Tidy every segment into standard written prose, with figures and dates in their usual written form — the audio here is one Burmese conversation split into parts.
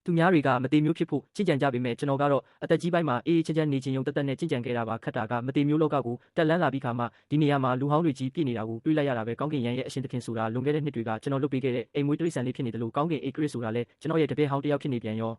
သူများတွေကမတေမျိုးဖြစ်ဖို့ကြင်ကြံကြပေမဲ့ကျွန်တော်ကတော့အသက်ကြီးပိုင်းမှာအေးချမ်းချမ်းနေခြင်းယုံတက်တက်နဲ့ကြင်ကြံခဲ့တာပါခတ်တာကမတေမျိုးလောကကိုတက်လန်းလာပြီးခါမှဒီနေရာမှာလူဟောင်းတွေကြီးပြည့်နေတာကိုတွေးလိုက်ရတာပဲကောင်းကင်ရန်ရဲ့အရှင်သခင်ဆိုတာလွန်ခဲ့တဲ့နှစ်တွေကကျွန်တော်လုပ်ပေးခဲ့တဲ့အိမ်မွေးတိရစ္ဆာန်လေးဖြစ်နေတယ်လို့ကောင်းကင်အေကရစ်ဆိုတာလဲကျွန်တော်ရဲ့တပည့်ဟောင်းတစ်ယောက်ဖြစ်နေပြန်ရေ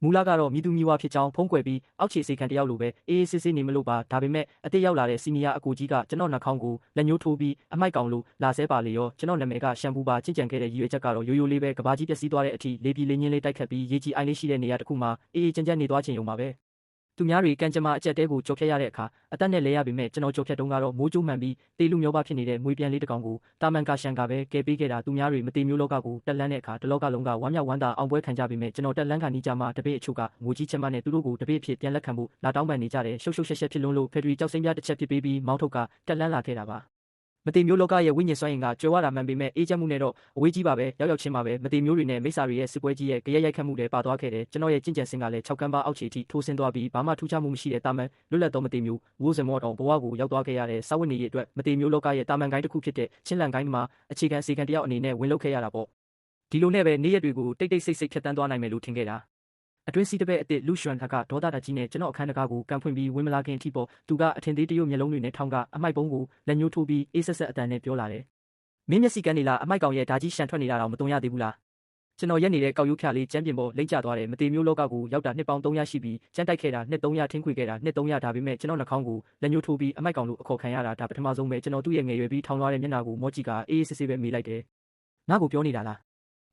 ာမူလကတော့မြည်သူမြည်ဝါဖြစ်ကြောင်းဖုံးကွယ်ပြီးအောက်ခြေစိတ်ခံတယောက်လိုပဲအေးအေးဆေးဆေးနေမလို့ပါဒါပေမဲ့အတိတ်ရောက်လာတဲ့စီနီယာအကိုကြီးကကျွန်တော်နှာခေါင်းကိုလက်ညှိုးထိုးပြီးအမိုက်ကောင်လို့လာဆဲပါလေရောကျွန်တော်နာမည်ကရှမ်ပူပါချစ်ကြံခဲ့တဲ့ရည်ရွယ်ချက်ကတော့ရိုးရိုးလေးပဲကဘာကြီးပျက်စီးသွားတဲ့အထိလေးပြီးလေးညင်းလေးတိုက်ခတ်ပြီးရေကြီးအိုင်လေးရှိတဲ့နေရာတစ်ခုမှာအေးအေးချမ်းချမ်းနေသွားခြင်းရုံပါပဲသူများတွေကံကြမ္မာအကျက်တဲကိုကြော်ဖြတ်ရတဲ့အခါအသက်နဲ့လဲရပေမဲ့ကျွန်တော်ကြော်ဖြတ်တုန်းကတော့မိုးကြိုးမှန်ပြီးတေလူမျိုးပါဖြစ်နေတဲ့မွေပြန်လေးတစ်ကောင်ကိုတာမန်ကရှန်ကပဲကဲပေးခဲ့တာသူများတွေမတေမျိုးလောကကိုတက်လန်းတဲ့အခါတလောကလုံးကဝမ်းမြောက်ဝမ်းသာအောင်ပွဲခံကြပေမဲ့ကျွန်တော်တက်လန်းခံနေကြမှာတပည့်အချို့ကငိုကြီးချက်မနဲ့သူတို့ကိုတပည့်ဖြစ်ပြန်လက်ခံဖို့လာတောင်းပန်နေကြတယ်ရှုပ်ရှုပ်ရှက်ရှက်ဖြစ်လွန်းလို့ဖက်ဒရီကြောက်စိမ့်ပြတစ်ချက်ဖြစ်ပေးပြီးမောင်းထုတ်ကတက်လန်းလာခဲ့တာပါမတေမျိုးလောကရဲ့ဝိညာဉ်စွမ်းအင်ကကြွယ်ဝတာမှန်ပေမဲ့အေးချမ်းမှုနဲ့တော့အဝေးကြီးပါပဲရောက်ရောက်ချင်းပါပဲမတေမျိုးတွေနဲ့မိစ္ဆာတွေရဲ့စစ်ပွဲကြီးရဲ့ကြရက်ရိုက်ခတ်မှုတွေပါသွားခဲ့တယ်ကျွန်တော်ရဲ့ကြင်ကြံစင်ကလည်း6ကန်းပါအောက်ခြေအထိထိုးဆင်းသွားပြီးဘာမှထူးခြားမှုမရှိတဲ့တာမန်လွတ်လပ်သောမတေမျိုးဝိုးစမောတော်ဘဝကိုရောက်သွားခဲ့ရတဲ့စာဝတ်နေရေးအတွက်မတေမျိုးလောကရဲ့တာမန်ကိုင်းတစ်ခုဖြစ်တဲ့ချင်းလန်ကိုင်းမှာအခြေခံစီကံတယောက်အနေနဲ့ဝင်လုပ်ခဲ့ရတာပေါ့ဒီလိုနဲ့ပဲနေ့ရက်တွေကိုတိတ်တိတ်ဆိတ်ဆိတ်ဖြတ်တန်းသွားနိုင်မယ်လို့ထင်ခဲ့တာအတွင်းစီးတပည့်အစ်စ်လူရွှန်ထကဒေါသတကြီးနဲ့ကျွန်တော်အခန်းတကားကိုကန်ဖွင့်ပြီးဝင်မလာခင်အထိပေါ့သူကအထင်သေးတရုတ်မျက်လုံးတွေနဲ့ထောင်းကအမိုက်ပုံးကိုလက်ညှိုးထိုးပြီးအေးဆက်ဆက်အတန်နဲ့ပြောလာတယ်မင်းမျက်စိကန်းနေလားအမိုက်ကောင်ရဲ့ဓာကြီးရှန်ထွက်နေတာတော့မတုံရသေးဘူးလားကျွန်တော်ရက်နေတဲ့ကောက်ရိုးဖြာလေးကျမ်းပြင်ပေါ်လိမ့်ကျသွားတယ်မတေမျိုးလောကကိုရောက်တာနှစ်ပေါင်း300ရှိပြီးကျန်းတိုက်ခဲ့တာနှစ်300ထင်းခွေခဲ့တာနှစ်300ဒါပေမဲ့ကျွန်တော်နှာခေါင်းကိုလက်ညှိုးထိုးပြီးအမိုက်ကောင်လို့အခေါ်ခံရတာဒါပထမဆုံးပဲကျွန်တော်သူ့ရဲ့ငယ်ရွယ်ပြီးထောင်းသွားတဲ့မျက်နှာကိုမော့ကြည့်ကအေးအေးဆေးဆေးပဲမေးလိုက်တယ်ငါ့ကိုပြောနေတာလာ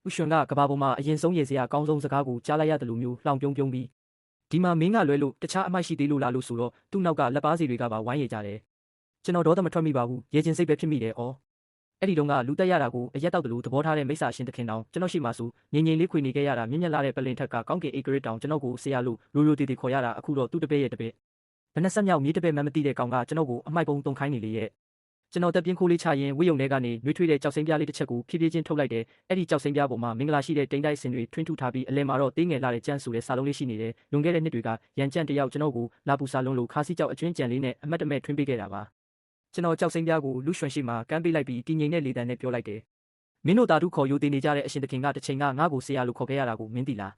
းဥရွှန်ကကဘာပေါ်မှာအရင်ဆုံးရေစရာအကောင်းဆုံးစကားကိုကြားလိုက်ရတယ်လို့မျိုးလှောင်ပြုံးပြုံးပြီးဒီမှာမင်းကလွဲလို့တခြားအမိုက်ရှိသေးလို့လားလို့ဆိုတော့သူ့နောက်ကလက်ပါစီတွေကပါဝိုင်းရကြတယ်ကျွန်တော်ဒေါသမထွက်မိပါဘူးရေချင်းစိတ်ပဲဖြစ်မိတယ်အော်အဲ့ဒီတုန်းကလူတက်ရတာကိုအရက်တောက်တလူသဘောထားတဲ့မိစ္ဆာရှင်သခင်တောင်ကျွန်တော်ရှိမှဆိုငြိမ်ငြိမ်လေးခွေနေခဲ့ရတာမြင့်မြတ်လာတဲ့ပလင်ထက်ကကောင်းကင်အေဂရစ်တောင်ကျွန်တော်ကိုဆေးရလို့ရိုးရိုးတည်တည်ခေါ်ရတာအခုတော့သူ့တပည့်ရဲ့တပည့်ဘယ်နှဆက်မြောက်မြေးတပည့်မှမသိတဲ့ကောင်ကကျွန်တော်ကိုအမိုက်ပုံတုံခိုင်းနေလေရဲ့ကျွန်တော်တက်ပြင်းခိုးလေးချရင်ဝိယုံထဲကနေနှွေးထွေးတဲ့ကြောက်စိမ့်ပြားလေးတစ်ချက်ကိုဖြည်းဖြည်းချင်းထုတ်လိုက်တယ်အဲ့ဒီကြောက်စိမ့်ပြားပေါ်မှာမင်္ဂလာရှိတဲ့တိမ်တိုက်စင်တွေထွင်းထူထားပြီးအလဲမှာတော့သေးငယ်လာတဲ့ကြမ်းဆိုတဲ့စာလုံးလေးရှိနေတယ်လွန်ခဲ့တဲ့နှစ်တွေကရန်ကြန့်တယောက်ကျွန်တော်ကိုလာပူစာလုံးလိုခါစီကြောက်အကျွင်းကြံလေးနဲ့အမတ်တမဲ့ထွင်းပေးခဲ့တာပါကျွန်တော်ကြောက်စိမ့်ပြားကိုလူရွှန်ရှိမှကမ်းပေးလိုက်ပြီးတည်ငြိမ်တဲ့လေတံနဲ့ပြောလိုက်တယ်မင်းတို့တာတုခေါ်ယူတည်နေကြတဲ့အရှင်သခင်ကတစ်ချိန်ကငါ့ကိုဆေးရလို့ခေါ်ခဲ့ရတာကိုမင်းသိလ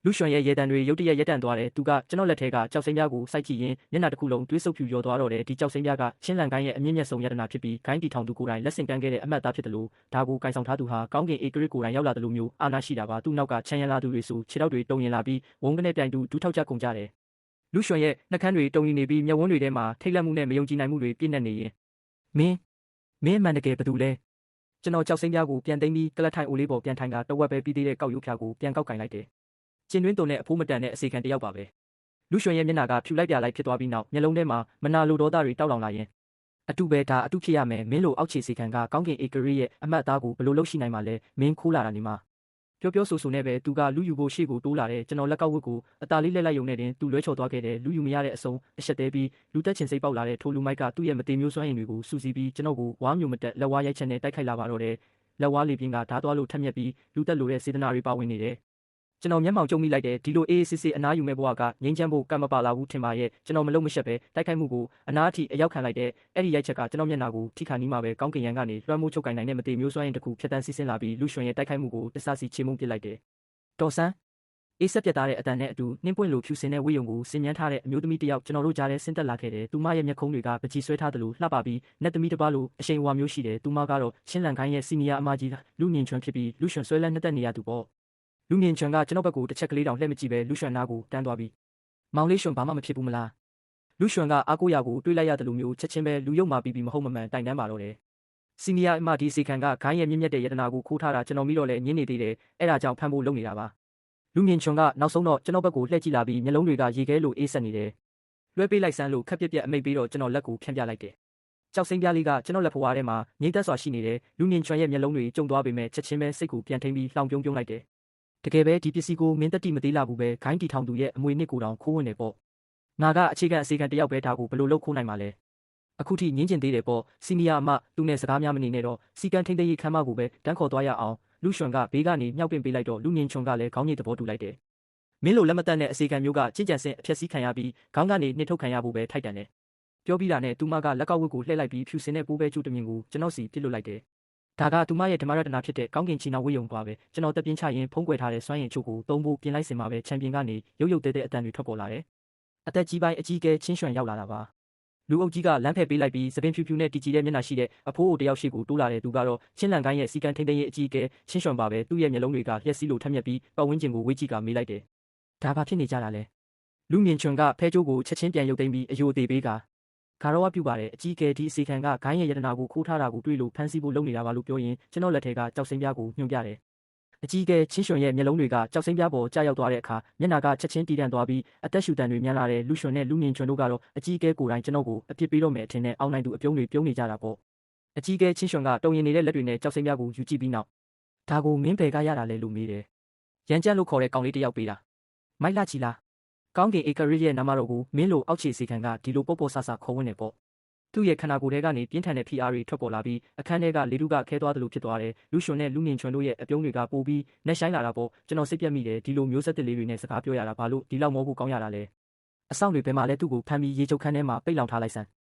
ားလူရွှန်ရဲ့ရေတံတွေရုတ်တရက်ရက်တန့်သွားတယ်သူကကျွန်တော်လက်ထဲကကြောက်စိမ့်ပြားကိုစိုက်ကြည့်ရင်မျက်နှာတစ်ခုလုံးတွေးဆုပ်ဖြူရောသွားတော့တယ်ဒီကြောက်စိမ့်ပြားကချင်းလန်ကိုင်းရဲ့အမြင့်မြတ်ဆုံးယတနာဖြစ်ပြီးဂိုင်းတီထောင်သူကိုယ်တိုင်လက်ဆင့်ကမ်းခဲ့တဲ့အမတ်သားဖြစ်တယ်လို့ဒါကိုကင်ဆောင်ထားသူဟာကောင်းကင်အေဂရစ်ကိုယ်တိုင်ရောက်လာတယ်လို့မျိုးအာနာရှိတာပါသူ့နောက်ကချမ်းရလာသူတွေဆိုခြေထောက်တွေတုံရင်လာပြီးဝုန်းကနေပြိုင်သူဒူးထောက်ကြကုန်ကြတယ်လူရွှန်ရဲ့နှကန်းတွေတုံရင်နေပြီးမျက်ဝန်းတွေထဲမှာထိတ်လန့်မှုနဲ့မယုံကြည်နိုင်မှုတွေပြည့်နေနေရင်မင်းအမှန်တကယ်ဘာတူလဲကျွန်တော်ကြောက်စိမ့်ပြားကိုပြန်သိမ်းပြီးကလတ်ထိုင်အိုလေးပေါ်ပြန်ထိုင်ကတဝက်ပဲပြီးသေးတဲ့ကောက်ရိုးဖြာကိုပြန်ကောက်ကင်လိုက်တယ်ကျင်းတွင်းတုံနဲ့အဖိုးမတန်တဲ့အစီခံတယောက်ပါပဲလူရွှန်ရဲ့မျက်နှာကဖြူလိုက်ပြလိုက်ဖြစ်သွားပြီးနောက်မျက်လုံးထဲမှာမနာလိုဒေါသတွေတောက်လောင်လာရင်အတုပဲဒါအတုဖြစ်ရမယ်မင်းလိုအောက်ခြေစီခံကကောင်းကင်အေဂရီရဲ့အမတ်သားကိုဘလို့လုပ်ရှိနိုင်မှာလဲမင်းခိုးလာတာနေမှာပြောဆိုနဲ့ပဲသူကလူယူဖို့ရှေ့ကိုတိုးလာတယ်ကျွန်တော်လက်ကောက်ဝတ်ကိုအตาလေးလက်လိုက်ယုံနဲ့တင်သူလွဲချော်သွားခဲ့တယ်လူယူမရတဲ့အစုံအရှက်သေးပြီးလူတက်ချင်စိတ်ပေါက်လာတဲ့ထိုလူမိုက်ကသူ့ရဲ့မတေမျိုးစွမ်းရည်တွေကိုစူးစီးပြီးကျွန်တော်ကိုဝါမျိုးမတက်လက်ဝါးရိုက်ချက်နဲ့တိုက်ခိုက်လာပါတော့တယ်လက်ဝါးလေးပြင်းကဓာတ်သွားလို့ထက်မြက်ပြီးလူတက်လိုတဲ့စေတနာတွေပါဝင်နေတယ်ကျွန်တော်မျက်မှောင်ကျုံမိလိုက်တယ်ဒီလိုအေးအေးဆေးဆေးအနားယူမဲ့ဘဝကငြိမ်းချမ်းဖို့ကံမပါလာဘူးထင်ပါရဲ့ကျွန်တော်မလုံးမရှက်ပဲတိုက်ခိုက်မှုကိုအနားအထိအရောက်ခံလိုက်တဲ့အဲ့ဒီရိုက်ချက်ကကျွန်တော်မျက်နှာကိုထိခါနီးမှပဲကောင်းကင်ရန်ကနေလွှမ်းမိုးချုပ်ကင်နိုင်တဲ့မတေမျိုးစွမ်းရင်တစ်ခုဖြတ်တန်းစီးဆင်းလာပြီးလူရွှန်ရဲ့တိုက်ခိုက်မှုကိုတဆစီချေမှုပစ်လိုက်တယ်တော်ဆန်းအေးဆက်ပြတ်သားတဲ့အတန်နဲ့အတူနှင်းပွင့်လိုဖြူစင်တဲ့ဝိယုံကိုစင်မြန်းထားတဲ့အမျိုးသမီးတစ်ယောက်ကျွန်တော်တို့ကြားထဲဆင်းသက်လာခဲ့တယ်သူမရဲ့မျက်ခုံးတွေကပကြီးဆွဲထားသလိုလှပပြီးနတ်သမီးတစ်ပါးလိုအရှိန်အဝါမျိုးရှိတယ်သူမကတော့ချင်းလန်ခိုင်းရဲ့စီနီယာအမကြီးလူမြင့်ချွန်ဖြစ်ပြီးလူရွှန်ဆွဲလန်းနှက်သက်နေရသူပေါ့လူမြင့်ချွန်ကကျွန်တော်ဘက်ကိုတစ်ချက်ကလေးတောင်လှည့်မကြည့်ပဲလူရွှန်နာကိုတန်းသွားပြီးမောင်လေးရွှန်ဘာမှမဖြစ်ဘူးမလားလူရွှန်ကအားကိုးရာကိုတွေးလိုက်ရတယ်လို့မျိုးချက်ချင်းပဲလူယုံမာပြီးမဟုတ်မမှန်တိုင်တန်းပါတော့တယ်စီနီယာအမဒီစီခံကဂိုင်းရဲ့မြင့်မြတ်တဲ့ယတနာကိုခိုးထားတာကျွန်တော်မိတော့လဲညင်းနေသေးတယ်အဲ့ဒါကြောင့်ဖမ်းဖို့လုပ်နေတာပါလူမြင့်ချွန်ကနောက်ဆုံးတော့ကျွန်တော်ဘက်ကိုလှည့်ကြည့်လာပြီးမျက်လုံးတွေကရေခဲလိုအေးဆက်နေတယ်လွှဲပေးလိုက်စမ်းလို့ခက်ပြက်ပြက်အမိတ်ပြီးတော့ကျွန်တော်လက်ကိုဖြန့်ပြလိုက်တယ်ကြောက်စိမ့်ပြားလေးကကျွန်တော်လက်ဖွားထဲမှာငိမ့်သက်စွာရှိနေတယ်လူမြင့်ချွန်ရဲ့မျက်လုံးတွေကျုံသွားပေမဲ့ချက်ချင်းပဲစိတ်ကိုပြန်ထိန်ပြီးလှောင်ပြုံးပြုံးလိုက်တယ်တကယ်ပဲဒီပစ္စည်းကိုမင်းတက်တိမသေးလာဘူးပဲဂိုင်းတီထောင်သူရဲ့အမွေနှစ်ကိုတောင်ခိုးဝင်တယ်ပေါ့ငါကအခြေခံအစီခံတယောက်ပဲဒါကိုဘယ်လိုလုပ်ခိုးနိုင်မှာလဲအခုထိငင်းကျင်သေးတယ်ပေါ့စီနီယာအမသူနဲ့စကားများမနေနဲ့တော့စီကန်ထိန်သိမ်းရေးခမ်းမကိုပဲတန်းခေါ်သွားရအောင်လူရွှန်ကဘေးကနေမြောက်ပင်ပေးလိုက်တော့လူမြင့်ချွန်ကလည်းခေါင်းညိတ်သဘောတူလိုက်တယ်မင်းလိုလက်မတက်တဲ့အစီခံမျိုးကကြင်ကြံစင်အဖြစ်စည်းခံရပြီးခေါင်းကနေနှိထုတ်ခံရဖို့ပဲထိုက်တန်တယ်ပြောပြီးတာနဲ့သူမကလက်ကောက်ဝတ်ကိုလှည့်လိုက်ပြီးဖြူစင်တဲ့ပိုးပဲကျူတမြင်ကိုကျွန်တော်စီပြစ်လွတ်လိုက်တယ် ဒါကသူမရဲ့ဓမ္မရတနာဖြစ်တဲ့ကောင်းကင်ချီနှောင်ဝိယုံပါပဲကျွန်တော်တက်ပြင်းချရင်ဖုံးကွယ်ထားတဲ့စွမ်းရည်အချို့ကိုသုံးဖို့ပြင်လိုက်စင်မှာပဲချန်ပီယံကနေရုပ်ရုပ်တဲတဲအတန်တွေထွက်ပေါ်လာတယ်အသက်ကြီးပိုင်းအကြီးအကဲချင်းရွှံရောက်လာတာပါလူအုပ်ကြီးကလမ်းဖက်ပေးလိုက်ပြီးသပင်ဖြူဖြူနဲ့တီကြည်တဲ့မျက်နှာရှိတဲ့အဖိုးအိုတယောက်ရှိကိုတိုးလာတဲ့သူကတော့ချင်းလန်ကိုင်းရဲ့စီကံထိန်သိမ်းရေးအကြီးအကဲချင်းရွှံပါပဲသူ့ရဲ့မျက်လုံးတွေကလျှက်စီးလိုထက်မြက်ပြီးပတ်ဝန်းကျင်ကိုဝေးကြည့်ကမေးလိုက်တယ်ဒါဘာဖြစ်နေကြတာလဲလူမြင့်ချွန်ကဖဲကျိုးကိုချက်ချင်းပြန်ရုပ်သိမ်းပြီးအယိုသေးပေးကခါရောဝပြုပါတယ်အကြီးအကဲဒီအစီခံကဂိုင်းရဲ့ယတနာကိုခိုးထားတာကိုတွေ့လို့ဖမ်းဆီးဖို့လုပ်နေတာပါလို့ပြောရင်ကျွန်တော်လက်ထဲကကြောက်စိမ်းပြားကိုညွှန်ပြတယ်အကြီးအကဲချင်းရွှံရဲ့မျက်လုံးတွေကကြောက်စိမ်းပြားပေါ်ကျရောက်သွားတဲ့အခါမျက်နှာကချက်ချင်းတီးတန့်သွားပြီးအသက်ရှူတန်တွေမြန်လာတဲ့လူရွှံနဲ့လူမြင့်ချွန်တို့ကတော့အကြီးအကဲကိုယ်တိုင်ကျွန်တော်ကိုအပြစ်ပေးတော့မယ်အထင်နဲ့အောင်းနိုင်သူအပြုံးတွေပြုံးနေကြတာပေါ့အကြီးအကဲချင်းရွှံကတုံရင်နေတဲ့လက်တွေနဲ့ကြောက်စိမ်းပြားကိုယူကြည့်ပြီးနောက်ဒါကိုမင်းဘယ်ကရတာလဲလို့မေးတယ်ရန်ကြက်လို့ခေါ်တဲ့ကောင်လေးတစ်ယောက်ပေးတာမိုက်လာချီလားကောင်းကင်ဧကရစ်ရဲ့နာမတော်ကိုမင်းလိုအောက်ခြေစီခံကဒီလိုပေါ့ပေါ့ဆဆခေါ်ဝင်နေပေါ့သူ့ရဲ့ခန္ဓာကိုယ်ထဲကနေပြင်းထန်တဲ့ဖိအားတွေထွက်ပေါ်လာပြီးအခန်းထဲကလေထုကခဲသွားသလိုဖြစ်သွားတယ်လူရွှံနဲ့လူမြင့်ချွန်တို့ရဲ့အပြုံးတွေကပိုပြီးနှက်ဆိုင်လာတာပေါ့ကျွန်တော်စိတ်ပြတ်မိတယ်ဒီလိုမျိုးဆက်တစ်လေးတွေနဲ့စကားပြောရတာဘာလို့ဒီလောက်မောဖို့ကောင်းရတာလဲအဆောင်တွေဘယ်မှာလဲသူ့ကိုဖမ်းပြီးရေချုပ်ခန်းထဲမှာပိတ်လောင်ထားလိုက်စမ်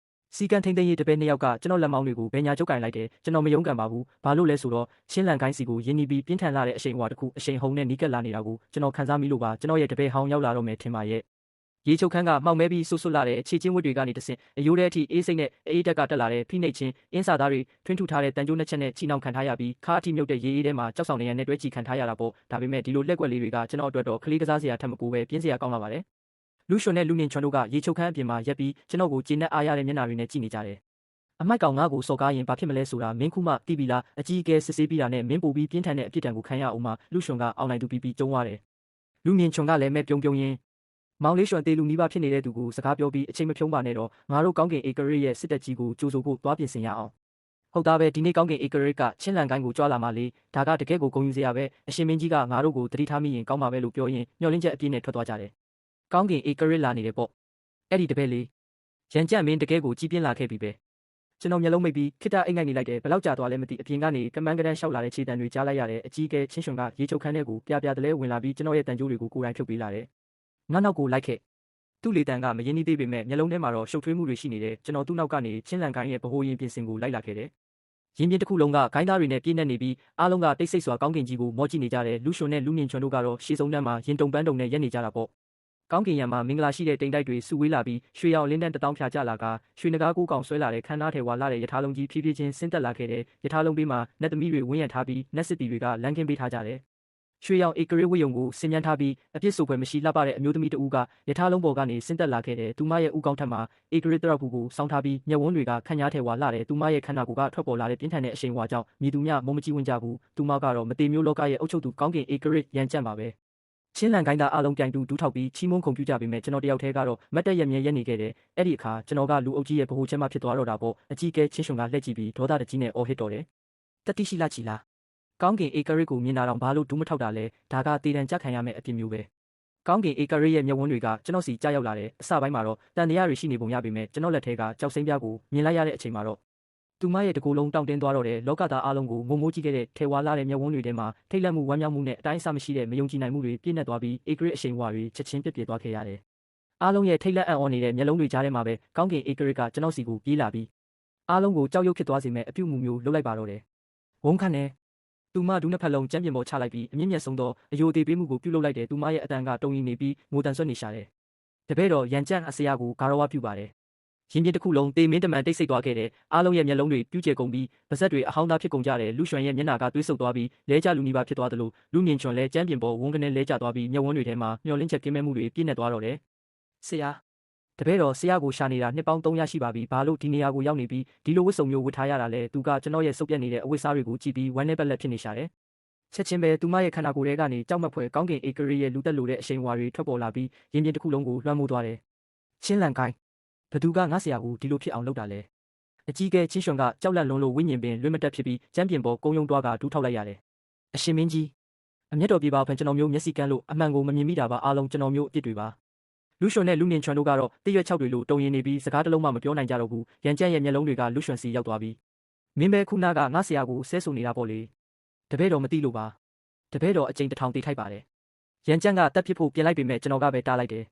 းစီကန်ထိန်သိမ်းရေးတပည့်နှစ်ယောက်ကကျွန်တော်လက်မောင်းတွေကိုဘယ်ညာကျုပ်ကင်လိုက်တယ်ကျွန်တော်မယုံကန်ပါဘူးဘာလို့လဲဆိုတော့ချင်းလန်ကိုင်းစီကိုယင်းနီပြီးပြင်းထန်လာတဲ့အရှိန်အဝါတစ်ခုအရှိန်ဟုန်နဲ့နီးကပ်လာနေတာကိုကျွန်တော်ခံစားမိလို့ပါကျွန်တော်ရဲ့တပည့်ဟောင်းရောက်လာတော့မယ်ထင်ပါရဲ့ရေချုပ်ခန်းကမှောက်မဲပြီးဆူဆွတ်လာတဲ့ခြေချင်းဝတ်တွေကနေတဆင့်အယိုးတဲ့အထိအေးစိတ်နဲ့အေးတက်ကတက်လာတဲ့ဖိနှိပ်ချင်းအင်းစာသားတွေထွင်းထူထားတဲ့တန်ကြိုးနှစ်ချက်နဲ့ချီနှောင်ခံထားရပြီးခါအထိမြုပ်တဲ့ရေအေးထဲမှာကြောက်ဆောင်နေရတဲ့တွဲချီခံထားရတာပေါ့ဒါပေမဲ့ဒီလိုလက်ကွက်လေးတွေကကျွန်တော်အတွက်တော့ခလေးကစားစရာထက်မကူပဲပြင်းစရာကောင်းလာပါတယ်လူရွှံနဲ့လူမြင့်ချွန်တို့ကရေချုပ်ခန်းအပြင်မှာရက်ပြီးကျွန်တော်ကိုကျေနပ်အားရတဲ့မျက်နှာတွေနဲ့ကြည့်နေကြတယ်အမိုက်ကောင်ငါ့ကိုစော်ကားရင်ဘာဖြစ်မလဲဆိုတာမင်းခုမှသိပြီလားအကြီးအကဲစစ်ဆေးပြီးတာနဲ့မင်းပို့ပြီးပြင်းထန်တဲ့အပြစ်ဒဏ်ကိုခံရအောင်မှလူရွှံကအောင်းနိုင်သူပြီးကျုံသွားတယ်လူမြင့်ချွန်ကလည်းမဲ့ပြုံပြုံရင်းမောင်လေးရွှံတေလူနီးပါးဖြစ်နေတဲ့သူကိုစကားပြောပြီးအချိန်မဖြုံးပါနဲ့တော့ငါတို့ကောင်းကင်ဧကရစ်ရဲ့စစ်တပ်ကြီးကိုကြိုးဆိုဖို့တွားပြင်ဆင်ရအောင်ဟုတ်သားပဲဒီနေ့ကောင်းကင်ဧကရစ်ကချင်းလန်ကိုင်းကိုကြွားလာမှလေဒါကတကယ်ကိုဂုဏ်ယူစရာပဲအရှင်မင်းကြီးကငါတို့ကိုတတိထားမိရင်ကောင်းပါပဲလို့ပြောရင်မျှော်လင့်ချက်အပြည့်နဲ့ထွက်သွားကြတယ်ကောင်းကင်ဧကရစ်လာနေတယ်ပေါ့အဲ့ဒီတပည့်လေးရန်ကြက်မင်းတကယ်ကိုကြီးပြင်းလာခဲ့ပြီပဲကျွန်တော်မျက်လုံးမိတ်ပြီးခိတ္တအိတ်ငိုက်နေလိုက်တယ်ဘယ်လောက်ကြာသွားလဲမသိအပြင်ကနေကမန်းကရန်လျှောက်လာတဲ့ခြေတံတွေကြားလိုက်ရတဲ့အကြီးအကဲချင်းရွှံကရေချုပ်ခန်းထဲကိုပြပြတလဲဝင်လာပြီးကျွန်တော်ရဲ့တန်ကြိုးတွေကိုကိုယ်တိုင်ဖြုတ်ပေးလာတယ်ငါနောက်ကိုလိုက်ခဲ့သူ့လေတံကမရင်းနှီးသေးပေမဲ့မျက်လုံးထဲမှာတော့ရှုပ်ထွေးမှုတွေရှိနေတယ်ကျွန်တော်သူ့နောက်ကနေချင်းလန်ကိုင်းရဲ့ဗဟိုရင်ပြင်စင်ကိုလိုက်လာခဲ့တယ်ရင်းပြင်းတစ်ခုလုံးကဂိုင်းသားတွေနဲ့ပြည့်နေနေပြီးအားလုံးကတိတ်ဆိတ်စွာကောင်းကင်ကြီးကိုမောကြည့်နေကြတယ်လူရွှံနဲ့လူမြင့်ချွန်တို့ကတော့ရှေ့ဆုံးတန်းမှာရင်တုံပန်းတုံနဲ့ရက်နေကြတာပေါ့ကောင်းကင်ရံမှာမင်္ဂလာရှိတဲ့တိမ်တိုက်တွေစုဝေးလာပြီးရွှေရောင်လင်းတန်းတထောင်ဖြာကျလာကရွှေနဂါးကိုကောင်ဆွဲလာတဲ့ခန်းသားထဲဝါလာတဲ့ရထားလုံးကြီးဖြည်းဖြည်းချင်းဆင်းသက်လာခဲ့တဲ့ရထားလုံးဘေးမှာနတ်သမီးတွေဝန်းရံထားပြီးနတ်စစ်တီတွေကလမ်းခင်းပေးထားကြတယ်ရွှေရောင်ဧကရစ်ဝိယုံကိုဆင်မြန်းထားပြီးအပြစ်ဆိုပွဲမရှိလှပတဲ့အမျိုးသမီးတဦးကရထားလုံးပေါ်ကနေဆင်းသက်လာခဲ့တဲ့သူမရဲ့ဥကောင်းထက်မှာဧကရစ်တရောက်ဘူးကိုစောင်းထားပြီးမျက်ဝန်းတွေကခန့်ညားထဲဝါလာတဲ့သူမရဲ့ခန္ဓာကိုယ်ကထွက်ပေါ်လာတဲ့ပြင်းထန်တဲ့အရှိန်အဝါကြောင့်မြည်သူများမုံမကြည့်ဝင်ကြဘူးသူမကတော့မတေမျိုးလောကရဲ့အုပ်ချုပ်သူကောင်းကင်ဧကရစ်ရန်ကြံ့ပါပဲချင်းလန်ကိုင်းသားအလုံးပြိုင်တူဒူးထောက်ပြီးချီးမွမ်းခုန်ပြကြပေမဲ့ကျွန်တော်တယောက်တည်းကတော့မတ်တက်ရမြဲရက်နေခဲ့တယ်အဲ့ဒီအခါကျွန်တော်ကလူအုပ်ကြီးရဲ့ဗဟိုချက်မှဖြစ်သွားတော့တာပေါ့အကြီးကဲချင်းရွှံကလှည့်ကြည့်ပြီးဒေါသတကြီးနဲ့အော်ဟစ်တော်တယ်တတိရှိလားချီလားကောင်းကင်ဧကရစ်ကိုမြင်တာတော့ဘာလို့ဒူးမထောက်တာလဲဒါကတေတံကြခံရမယ့်အပြစ်မျိုးပဲကောင်းကင်ဧကရစ်ရဲ့မျက်ဝန်းတွေကကျွန်တော်စီကြားရောက်လာတယ်အစပိုင်းမှာတော့တန်တရားတွေရှိနေပုံရပေမဲ့ကျွန်တော်လက်ထဲကကြောက်စိမ်းပြားကိုမြင်လိုက်ရတဲ့အချိန်မှာတော့သူမရဲ့တကူလုံးတောင့်တင်းသွားတော့တယ်လောကသားအားလုံးကိုငုံမိုးကြည့်ခဲ့တဲ့ထေဝါလာတဲ့မျက်ဝန်းတွေထဲမှာထိတ်လန့်မှုဝမ်းမြောက်မှုနဲ့အတိုင်းအဆမရှိတဲ့မယုံကြည်နိုင်မှုတွေပြည့်နေသွားပြီးဧကရစ်အရှိန်အဝါတွေချက်ချင်းပြည့်ပြည့်သွားခဲ့ရတယ်အားလုံးရဲ့ထိတ်လန့်အံ့ဩနေတဲ့မျက်လုံးတွေကြားထဲမှာပဲကောင်းကင်ဧကရစ်ကကျွန်တော်စီကိုပြေးလာပြီးအားလုံးကိုကြောက်ရွံ့ဖြစ်သွားစေမဲ့အပြုတ်မှုမျိုးလုပ်လိုက်ပါတော့တယ်ဝုန်းခန့်နဲ့သူမဒူးနှစ်ဖက်လုံးကျမ်းပြင်ပေါ်ချလိုက်ပြီးအမြင့်မြတ်ဆုံးသောအယိုသေးပေးမှုကိုပြုလုပ်လိုက်တယ်သူမရဲ့အတန်ကတုံရင်နေပြီးငိုတန်ဆွတ်နေရှာတယ်တပည့်တော်ရန်ကြံ့အစရာကိုဂါရဝပြုပါတယ်ရင်းပြင်းတစ်ခုလုံးတေမင်းတမန်တိတ်ဆိတ်သွားခဲ့တယ်အားလုံးရဲ့မျက်လုံးတွေပြူးကျဲကုန်ပြီးပါးစပ်တွေအဟောင်းသားဖြစ်ကုန်ကြတယ်လူရွှံရဲ့မျက်နှာကသွေးဆုပ်သွားပြီးလဲကျလူနီးပါးဖြစ်သွားသလိုလူမြင့်ချွန်လဲကျမ်းပြင်ပေါ်ဝန်းကနေလဲကျသွားပြီးမျက်ဝန်းတွေထဲမှာမျောလင်းချက်ကင်းမဲ့မှုတွေပြည့်နေသွားတော့တယ်ဆရာတပည့်တော်ဆရာကိုရှာနေတာနှစ်ပေါင်း300ရှိပါပြီဘာလို့ဒီနေရာကိုရောက်နေပြီးဒီလိုဝတ်စုံမျိုးဝတ်ထားရတာလဲသူကကျွန်တော်ရဲ့စုပ်ပြတ်နေတဲ့အဝတ်စားတွေကိုကြည့်ပြီးဝမ်းနဲ့ပက်လက်ဖြစ်နေရှာတယ်ချက်ချင်းပဲသူမရဲ့ခန္ဓာကိုယ်ထဲကနေကြောက်မက်ဖွယ်ကောင်းကင်ဧကရစ်ရဲ့လူသက်လိုတဲ့အရှိန်အဝါတွေထွက်ပေါ်လာပြီးရင်းပြင်းတစ်ခုလုံးကိုလွှမ်းမိုးသွားတယ်ချင်းလန်ကိုင်းဘသူကငါဆရာကိုဒီလိုဖြစ်အောင်လုပ်တာလဲအကြီးကဲချင်းရွှံကကြောက်လန့်လွန်းလို့ဝိညာဉ်ပင်လွတ်မတက်ဖြစ်ပြီးကျမ်းပြင်ပေါ်ကုန်းယုံတွားကဒူးထောက်လိုက်ရတယ်အရှင်မင်းကြီးအမျက်တော်ပြေပါဖန်ကျွန်တော်မျိုးမျက်စိကန်းလို့အမှန်ကိုမမြင်မိတာပါအားလုံးကျွန်တော်မျိုးအပြစ်တွေပါလူရွှံနဲ့လူမြင့်ချွန်တို့ကတော့တရွက်6တွေလို့တုံရင်နေပြီးစကားတစ်လုံးမှမပြောနိုင်ကြတော့ဘူးရန်ကြက်ရဲ့မျက်လုံးတွေကလူရွှံစီရောက်သွားပြီးမင်းပဲခုနကငါဆရာကိုဆဲဆိုနေတာပေါ့လေတပည့်တော်မသိလို့ပါတပည့်တော်အကျဉ်းတစ်ထောင်တေးထိုက်ပါတယ်ရန်ကြက်ကတက်ဖြစ်ဖို့ပြင်လိုက်ပေမဲ့ကျွန်တော်ကပဲတားလိုက်တယ်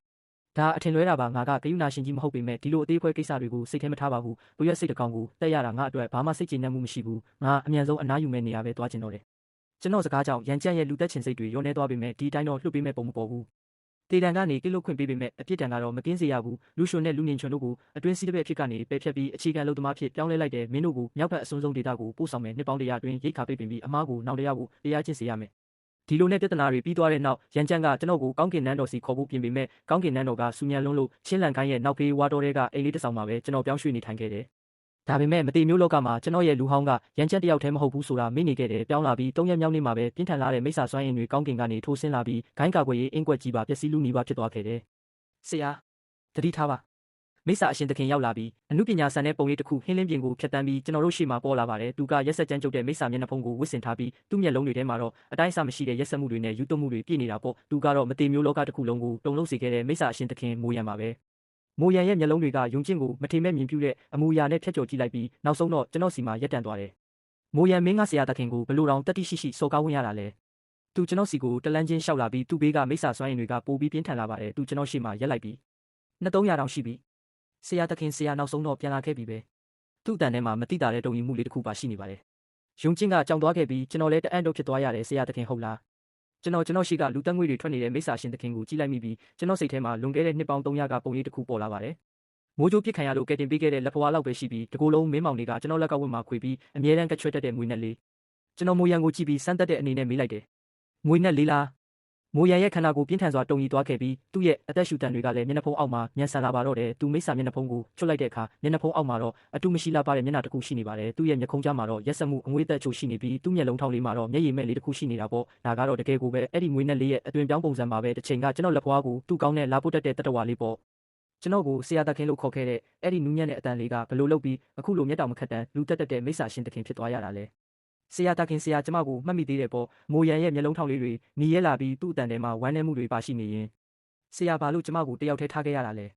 ဒါအထင်လွဲတာပါငါကဂယုဏရှင်ကြီးမဟုတ်ပေမဲ့ဒီလိုအသေးဖွဲကိစ္စတွေကိုစိတ်ထဲမထားပါဘူး။ကိုရွက်စိတ်တကောင်ကိုတက်ရတာငါအတွက်ဘာမှစိတ်ကျေနပ်မှုမရှိဘူး။ငါအမြန်ဆုံးအနားယူမဲ့နေရာပဲသွားကျင်တော့တယ်။ကျွန်တော်စကားကြောင့်ရန်ကြက်ရဲ့လူသက်ချင်စိတ်တွေရောနေသွားပေမဲ့ဒီအတိုင်းတော့လွတ်ပေးမဲ့ပုံမပေါ်ဘူး။တေတန်ကနေကိလုတ်ခွင့်ပေးပေမဲ့အပြစ်ဒဏ်ကတော့မကင်းစေရဘူး။လူရွှွန်နဲ့လူငင်ချွန်တို့ကိုအတွင်းစည်းတစ်ပည့်ဖြစ်ကနေပယ်ဖြတ်ပြီးအခြေခံလုံသမားဖြစ်ပြောင်းလဲလိုက်တဲ့မင်းတို့ကိုမြောက်ဘက်အစွန်းဆုံးဒေတာကိုပို့ဆောင်မဲ့နှစ်ပေါင်း100အတွင်းရိတ်ခါပိတ်ပင်ပြီးအမားကိုနောင်တရကိုတရားကျင့်စေရမယ်။ဒီလိုနဲ့ပြဿနာတွေပြီးသွားတဲ့နောက်ရန်ကြန့်ကကျွန်တော်ကိုကောင်းကင်နန်းတော်စီခေါ်ဖို့ပြင်ပေမဲ့ကောင်းကင်နန်းတော်ကစူညံလွန်းလို့ချင်းလန်ကိုင်းရဲ့နောက်ဖေးဝါတော်တွေကအိမ်လေးတစ်ဆောင်မှာပဲကျွန်တော်ပြောင်းရွှေ့နေထိုင်ခဲ့တယ်။ဒါပေမဲ့မတိမျိုးလောကမှာကျွန်တော်ရဲ့လူဟောင်းကရန်ကြန့်တယောက်တည်းမဟုတ်ဘူးဆိုတာမေ့နေခဲ့တယ်ပြောင်းလာပြီး3ရက်မြောက်နေ့မှာပဲပြင်းထန်လာတဲ့မိစ္ဆာစွမ်းအင်တွေကောင်းကင်ကနေထိုးဆင်းလာပြီးဂိုင်းကာကွယ်ရေးအင်းကွက်ကြီးပါပျက်စီးလူနီးပါးဖြစ်သွားခဲ့တယ်။ဆရာတတိထားပါမိစ္ဆာအရှင်သခင်ရောက်လာပြီးအမှုပညာဆန်တဲ့ပုံရိပ်တစ်ခုဟင်းလင်းပြင်ကိုဖျက်တမ်းပြီးကျွန်တော်တို့ရှေ့မှာပေါ်လာပါတယ်သူကရက်ဆက်ကြမ်းကြုတ်တဲ့မိစ္ဆာမျက်နှာဖုံးကိုဝစ်ဆင်ထားပြီးသူ့မျက်လုံးတွေထဲမှာတော့အတိုင်းအဆမရှိတဲ့ရက်ဆက်မှုတွေနဲ့ယူသွမှုတွေပြည့်နေတာပေါ့သူကတော့မတိမျိုးလောကတစ်ခုလုံးကိုတုံ့လုံးစေခဲ့တဲ့မိစ္ဆာအရှင်သခင်မိုးရံပါပဲမိုးရံရဲ့မျက်လုံးတွေကယုံကျင့်ကိုမထေမဲ့မြင်ပြတဲ့အမူအရာနဲ့ဖျက်ကျော်ကြည့်လိုက်ပြီးနောက်ဆုံးတော့ကျွန်တော်စီမှာရက်တန့်သွားတယ်မိုးရံမင်းကဆရာသခင်ကိုဘလို့တောင်တက်တိရှိရှိစော်ကားဝင်ရတာလဲသူကျွန်တော်စီကိုတလန်းချင်းလျှောက်လာပြီးသူ့ဘေးကမိစ္ဆာစွမ်းအင်တွေကပိုပြီးပြင်းထန်လာပါတယ်သူကျွန်တော်ရှေ့မှာရက်လိုက်ပြီး200-300တောင်ရှိပြီဆရာသခင်ဆရာနောက်ဆုံးတော့ပြန်လာခဲ့ပြီပဲသူ့အတန်ထဲမှာမတိတာတဲ့တုံ့ပြန်မှုလေးတစ်ခုပါရှိနေပါတယ်ယုံကျင့်ကကြောင်သွားခဲ့ပြီးကျွန်တော်လည်းတအံ့တော့ဖြစ်သွားရတယ်ဆရာသခင်ဟုတ်လားကျွန်တော်ရှိကလူတက်ငွေတွေထွက်နေတဲ့မိစ္ဆာရှင်သခင်ကိုကြည့်လိုက်မိပြီးကျွန်တော်စိတ်ထဲမှာလွန်ခဲ့တဲ့နှစ်ပေါင်း300ကပုံရိပ်တစ်ခုပေါ်လာပါတယ်မိုးကြိုးပစ်ခံရလို့ကဲတင်ပေးခဲ့တဲ့လက်ဖွားလောက်ပဲရှိပြီးတကူလုံးမင်းမောင်တွေကကျွန်တော်လက်ကဝတ်မှာခွေပြီးအမြဲတမ်းကချွတ်တတ်တဲ့မွေနဲ့လေးကျွန်တော်မိုးရံကိုကြည့်ပြီးစမ်းတက်တဲ့အနေနဲ့မေးလိုက်တယ်မွေနဲ့လေးလားမိုးရံရဲ့ခန္ဓာကိုပြင်းထန်စွာတုံ့ပြန်သွားခဲ့ပြီးသူ့ရဲ့အသက်ရှူတန်တွေကလည်းမျက်နှာဖုံးအောက်မှာညံဆန်လာပါတော့တယ်သူမိစ္ဆာမျက်နှာဖုံးကိုချွတ်လိုက်တဲ့အခါမျက်နှာဖုံးအောက်မှာတော့အတူမရှိလာပါတဲ့မျက်နှာတစ်ခုရှိနေပါတယ်သူ့ရဲ့မျက်ခုံးကြားမှာတော့ရက်စက်မှုအငွေ့သက်ချိုရှိနေပြီးသူ့မျက်လုံးထောင်လေးမှာတော့မျက်ရည်မဲ့လေးတစ်ခုရှိနေတာပေါ့ဒါကတော့တကယ်ကိုပဲအဲ့ဒီငွေနဲ့လေးရဲ့အတွင်ပြောင်းပုံစံပါပဲတစ်ချိန်ကကျွန်တော်လက်ဖွားကိုသူ့ကောင်းနဲ့လာပုတ်တက်တဲ့တတဝါလေးပေါ့ကျွန်တော်ကိုဆရာသခင်လို့ခေါ်ခဲ့တဲ့အဲ့ဒီနူးညံ့တဲ့အတန်လေးကဘလို့လုပ်ပြီးအခုလိုမျက်တောင်မခတ်တန်လူတက်တက်တဲ့မိစ္ဆာရှင်သခင်ဖြစ်သွားရတာလဲဆရာတခင်ဆရာကျမကိုမှတ်မိသေးတယ်ပေါ့မိုးရံရဲ့မျက်လုံးထောင်လေးတွေညီရဲလာပြီးသူ့အတန်ထဲမှာဝမ်းနည်းမှုတွေပါရှိနေရင်ဆရာဘာလို့ကျမကိုတယောက်တည်းထားခဲ့ရတာလ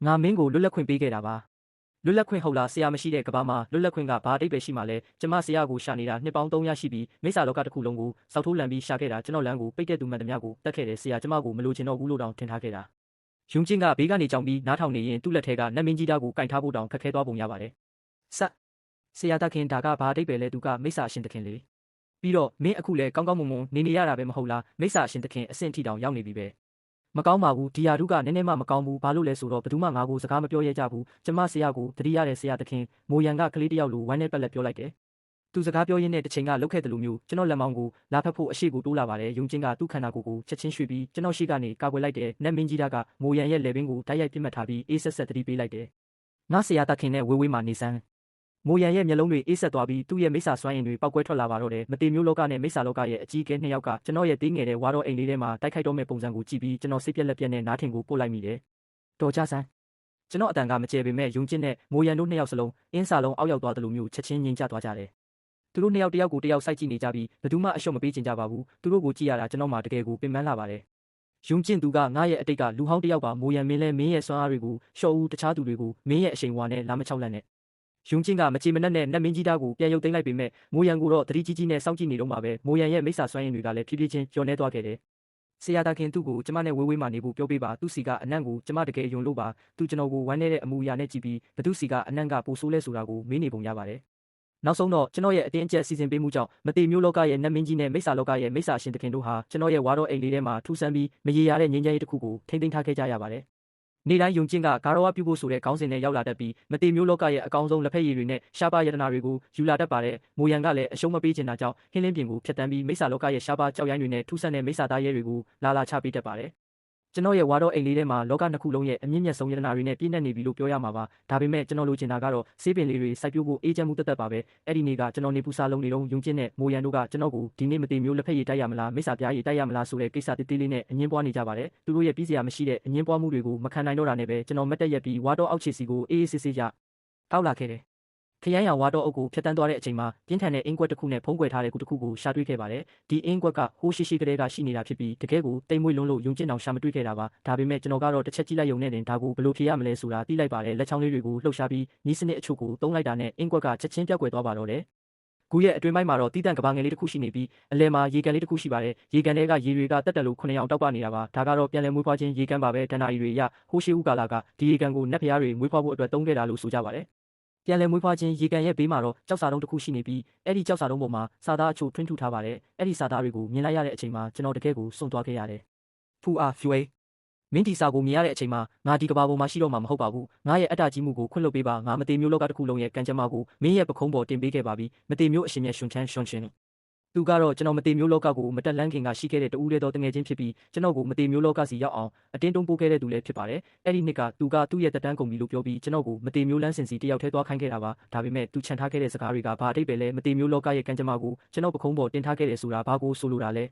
ဲငါမင်းကိုလွတ်လပ်ခွင့်ပေးခဲ့တာပါလွတ်လပ်ခွင့်ဟုတ်လားဆရာမရှိတဲ့ကဘာမှာလွတ်လပ်ခွင့်ကဘာအဓိပ္ပာယ်ရှိမှလဲကျမဆရာကိုရှာနေတာနှစ်ပေါင်း300ရှိပြီးမိစ္ဆာလောကတစ်ခုလုံးကိုစောက်ထိုးလန်ပြီးရှာခဲ့တာကျွန်တော်လမ်းကိုပိတ်တဲ့သူမှန်သမျှကိုတတ်ခဲ့တယ်ဆရာကျမကိုမလိုချင်တော့ဘူးလို့တောင်ထင်ထားခဲ့တာယုံကျင့်ကဘေးကနေကြောင်ပြီးနားထောင်နေရင်သူ့လက်ထဲကနတ်မင်းကြီးသားကိုကင်ထားဖို့တောင်ခက်ခဲသွားပုံရပါတယ်ဆရာတခင်ဒါကဘာအဓိပ္ပာယ်လဲသူကမိစ္ဆာရှင်သခင်လေပြီးတော့မင်းအခုလည်းကောင်းကောင်းမွန်မွန်နေရတာပဲမဟုတ်လားမိစ္ဆာရှင်သခင်အဆင့်ထိတောင်ရောက်နေပြီပဲမကောင်းပါဘူးဒီယာတုကနည်းနည်းမှမကောင်းဘူးဘာလို့လဲဆိုတော့ဘယ်သူမှငါကိုစကားမပြောရဲကြဘူးကျမဆရာကိုတတိရတဲ့ဆရာသခင်မိုးရံကကလေးတယောက်လိုဝမ်းနဲ့ပက်လက်ပြောလိုက်တယ်သူစကားပြောရင်းနဲ့တစ်ချိန်ကလှုပ်ခဲ့တယ်လို့မျိုးကျွန်တော်လက်မောင်းကိုလာဖက်ဖို့အရှိကိုတိုးလာပါတယ်ယုံကျင်းကသူ့ခန္ဓာကိုယ်ကိုချက်ချင်းရွှေ့ပြီးကျွန်တော်ရှိကနေကာကွယ်လိုက်တဲ့နတ်မင်းကြီးသားကမိုးရံရဲ့လေပင်ကိုတိုက်ရိုက်ပြစ်မှတ်ထားပြီးအေးဆက်ဆက်တတိပေးလိုက်တယ်ငါဆရာသခင်နဲ့ဝေးဝေးမှနေစမ်းမိုးရံရဲ့မျက်လုံးတွေအေးဆက်သွားပြီးသူ့ရဲ့မိစ္ဆာစွမ်းအင်တွေပောက်ကွဲထွက်လာပါတော့တယ်မတေမျိုးလောကနဲ့မိစ္ဆာလောကရဲ့အကြီးအကဲ2ယောက်ကကျွန်တော်ရဲ့သေးငယ်တဲ့ဝါတော်အိမ်လေးထဲမှာတိုက်ခိုက်တော့မဲ့ပုံစံကိုကြည့်ပြီးကျွန်တော်စိတ်ပြက်လက်ပြက်နဲ့နားထင်ကိုပို့လိုက်မိတယ်တော်ကြဆန်းကျွန်တော်အတန်ကမကျဲပေမဲ့ယုံကျင့်တဲ့မိုးရံတို့2ယောက်စလုံးအင်းစာလုံးအောက်ရောက်သွားတယ်လို့မျိုးချက်ချင်းငြိမ်ချသွားကြတယ်သူတို့2ယောက်တယောက်ကိုတယောက်စိုက်ကြည့်နေကြပြီးဘယ်သူမှအရှုံးမပေးချင်ကြပါဘူးသူတို့ကိုကြည့်ရတာကျွန်တော်မှတကယ်ကိုပင်ပန်းလာပါတယ်ယုံကျင့်သူကငါရဲ့အတိတ်ကလူဟောင်းတယောက်ပါမိုးရံမင်းလဲမင်းရဲ့စွမ်းအားတွေကိုရှော့ဦးတခြားသူတွေကိုမင်းရဲ့အရှိန်ဝါနဲ့လာမချောက်လန့်နဲ့ယုံကျင့်ကမချေမနှက်နဲ့နတ်မင်းကြီးသားကိုပြန်ရုပ်သိမ်းလိုက်ပေမဲ့မိုးရံကိုတော့တတိကြီးကြီးနဲ့စောင့်ကြည့်နေတော့မှာပဲမိုးရံရဲ့မိစ္ဆာစွမ်းရည်တွေကလည်းဖြည်းဖြည်းချင်းကျော်နေသွားခဲ့တယ်ဆရာတခင်သူ့ကိုကျမနဲ့ဝေးဝေးမှနေဖို့ပြောပေးပါသူ့စီကအနံ့ကိုကျမတကယ်ယုံလို့ပါသူကျွန်တော်ကိုဝမ်းနေတဲ့အမူအရာနဲ့ကြည့်ပြီးဘသူစီကအနံ့ကပိုဆိုးလဲဆိုတာကိုမေးနေပုံရပါတယ်နောက်ဆုံးတော့ကျွန်တော်ရဲ့အတင်းအကျပ်စီစဉ်ပေးမှုကြောင့်မတိမျိုးလောကရဲ့နတ်မင်းကြီးနဲ့မိစ္ဆာလောကရဲ့မိစ္ဆာရှင်သခင်တို့ဟာကျွန်တော်ရဲ့ဝါတော်အိမ်လေးထဲမှာထူဆန်းပြီးမရေရာတဲ့ငြိမ်းချမ်းရေးတစ်ခုကိုထိမ့်သိမ်းထားခဲ့ကြရပါတယ်နေ့တိုင်းယုံကျင့်ကဂါရဝပြုဖို့ဆိုတဲ့ခေါင်းစဉ်နဲ့ရောက်လာတတ်ပြီးမတိမျိုးလောကရဲ့အကောင်းဆုံးလက်ဖက်ရည်တွေနဲ့ရှားပါယတနာတွေကိုယူလာတတ်ပါတယ်မိုးရံကလည်းအရှုံးမပေးချင်တာကြောင့်ဟင်းလင်းပြင်ကိုဖျက်တမ်းပြီးမိစ္ဆာလောကရဲ့ရှားပါကြောက်ရိုင်းတွေနဲ့ထူဆန်းတဲ့မိစ္ဆာသားရဲတွေကိုလာချပေးတတ်ပါတယ်ကျွန်တော်ရဲ့ဝါတော်အိမ်လေးထဲမှာလောကနှစ်ခုလုံးရဲ့အမြင့်မြတ်ဆုံးယတနာတွေနဲ့ပြည့်နှက်နေပြီလို့ပြောရမှာပါဒါပေမဲ့ကျွန်တော်လိုချင်တာကတော့ဆေးပင်လေးတွေစိုက်ပျိုးဖို့အေးချမ်းမှုတက်ပါပဲအဲ့ဒီနေ့ကကျွန်တော်နေပူစာလုံးနေတော့ယုံကျင့်တဲ့မိုးရံတို့ကကျွန်တော်ကိုဒီနေ့မတိမျိုးလက်ဖက်ရည်တိုက်ရမလားမိစ္ဆာပြားရည်တိုက်ရမလားဆိုတဲ့ကိစ္စတေးလေးနဲ့အငင်းပွားနေကြပါတယ်သူတို့ရဲ့ပြီးစရာမရှိတဲ့အငင်းပွားမှုတွေကိုမခံနိုင်တော့တာနဲ့ပဲကျွန်တော်မတ်တက်ရက်ပြီးဝါတော်အောက်ခြေစီကိုအေးအေးဆေးဆေးရတောက်လာခဲ့တယ်ခရမ်းရောင်ဝါတော်အုပ်ကိုဖျက်တမ်းသွားတဲ့အချိန်မှာပြင်းထန်တဲ့အင်းကွက်တစ်ခုနဲ့ဖုံးကွယ်ထားတဲ့ခုတစ်ခုကိုရှာတွေ့ခဲ့ပါတယ်ဒီအင်းကွက်ကဟိုးရှိကလေးကရှိနေတာဖြစ်ပြီးတကယ်ကိုတိမ်မွေ့လုံးလို့ယုံကျင့်အောင်ရှာမတွေ့ခဲ့တာပါဒါပေမဲ့ကျွန်တော်ကတော့တစ်ချက်ကြည့်လိုက်ရုံနဲ့တင်ဒါကိုဘယ်လိုဖြေရမလဲဆိုတာသိလိုက်ပါတယ်လက်ချောင်းလေးတွေကိုလှုပ်ရှားပြီးနီးစနစ်အချို့ကိုတုံးလိုက်တာနဲ့အင်းကွက်ကချက်ချင်းပြောက်ကွယ်သွားပါတော့တယ် ဂူရဲ့အတွင်းပိုင်းမှာတော့တီးတန့်ကဘာငယ်လေးတစ်ခုရှိနေပြီးအလယ်မှာရေကန်လေးတစ်ခုရှိပါတယ်ရေကန်တွေကရေတွေကတက်တက်လို့9ရောင်တောက်ပနေတာပါဒါကတော့ပြန်လည်မွေးဖွားခြင်းရေကန်ပါပဲဒဏ္ဍာရီတွေရဟိုးရှိဦးကာလာကဒီရေကန်ကိုနတ်ဖျားတွေမွေးဖွားဖို့အတွက်သုံးခဲ့တာလို့ဆိုကြပါတယ်ပြန်လည်မွေးဖွားခြင်းရေကန်ရဲ့ဘေးမှာတော့ကြောက်စာတုံးတစ်ခုရှိနေပြီးအဲ့ဒီကြောက်စာတုံးပေါ်မှာစာသားအချို့ထွင်းထူထားပါတယ်အဲ့ဒီစာသားတွေကိုမြင်လိုက်ရတဲ့အချိန်မှာကျွန်တော်တကယ်ကိုစွန့်သွားခဲ့ရတယ်ဖူအားဖြွေမင်းဒီစာကိုမြင်ရတဲ့အချိန်မှာငါဒီကဘာပေါ်မှာရှိတော့မှာမဟုတ်ပါဘူးငါရဲ့အတ္တကြီးမှုကိုခွင့်လွှတ်ပေးပါငါမတေမျိုးလောကတစ်ခုလုံးရဲ့ကံကြမ္မာကိုမင်းရဲ့ပခုံးပေါ်တင်ပေးခဲ့ပါပြီမတေမျိုးအရှင်မြတ်ရှင်ချမ်းရှင်သူကတော့ကျွန်တော်မတေမျိုးလောကကိုမတက်လန်းခင်ကရှိခဲ့တဲ့တူးတဲ့တော်တငယ်ချင်းဖြစ်ပြီးကျွန်တော်ကိုမတေမျိုးလောကစီရောက်အောင်အတင်းတွန်းပို့ခဲ့တဲ့သူလည်းဖြစ်ပါတယ်အဲ့ဒီနှစ်ကသူကသူ့ရဲ့တက်တန်းကုန်ပြီလို့ပြောပြီးကျွန်တော်ကိုမတေမျိုးလန်းစင်စီတယောက်ထဲသွားခိုင်းခဲ့တာပါဒါပေမဲ့သူခြံထားခဲ့တဲ့စကားတွေကဘာအတိတ်ပဲလဲမတေမျိုးလောကရဲ့ကံကြမ္မာကိုကျွန်တော်ပခုံးပေါ်တင်ထားခဲ့တယ်ဆိုတာဘာကိုဆိုလိုတာလ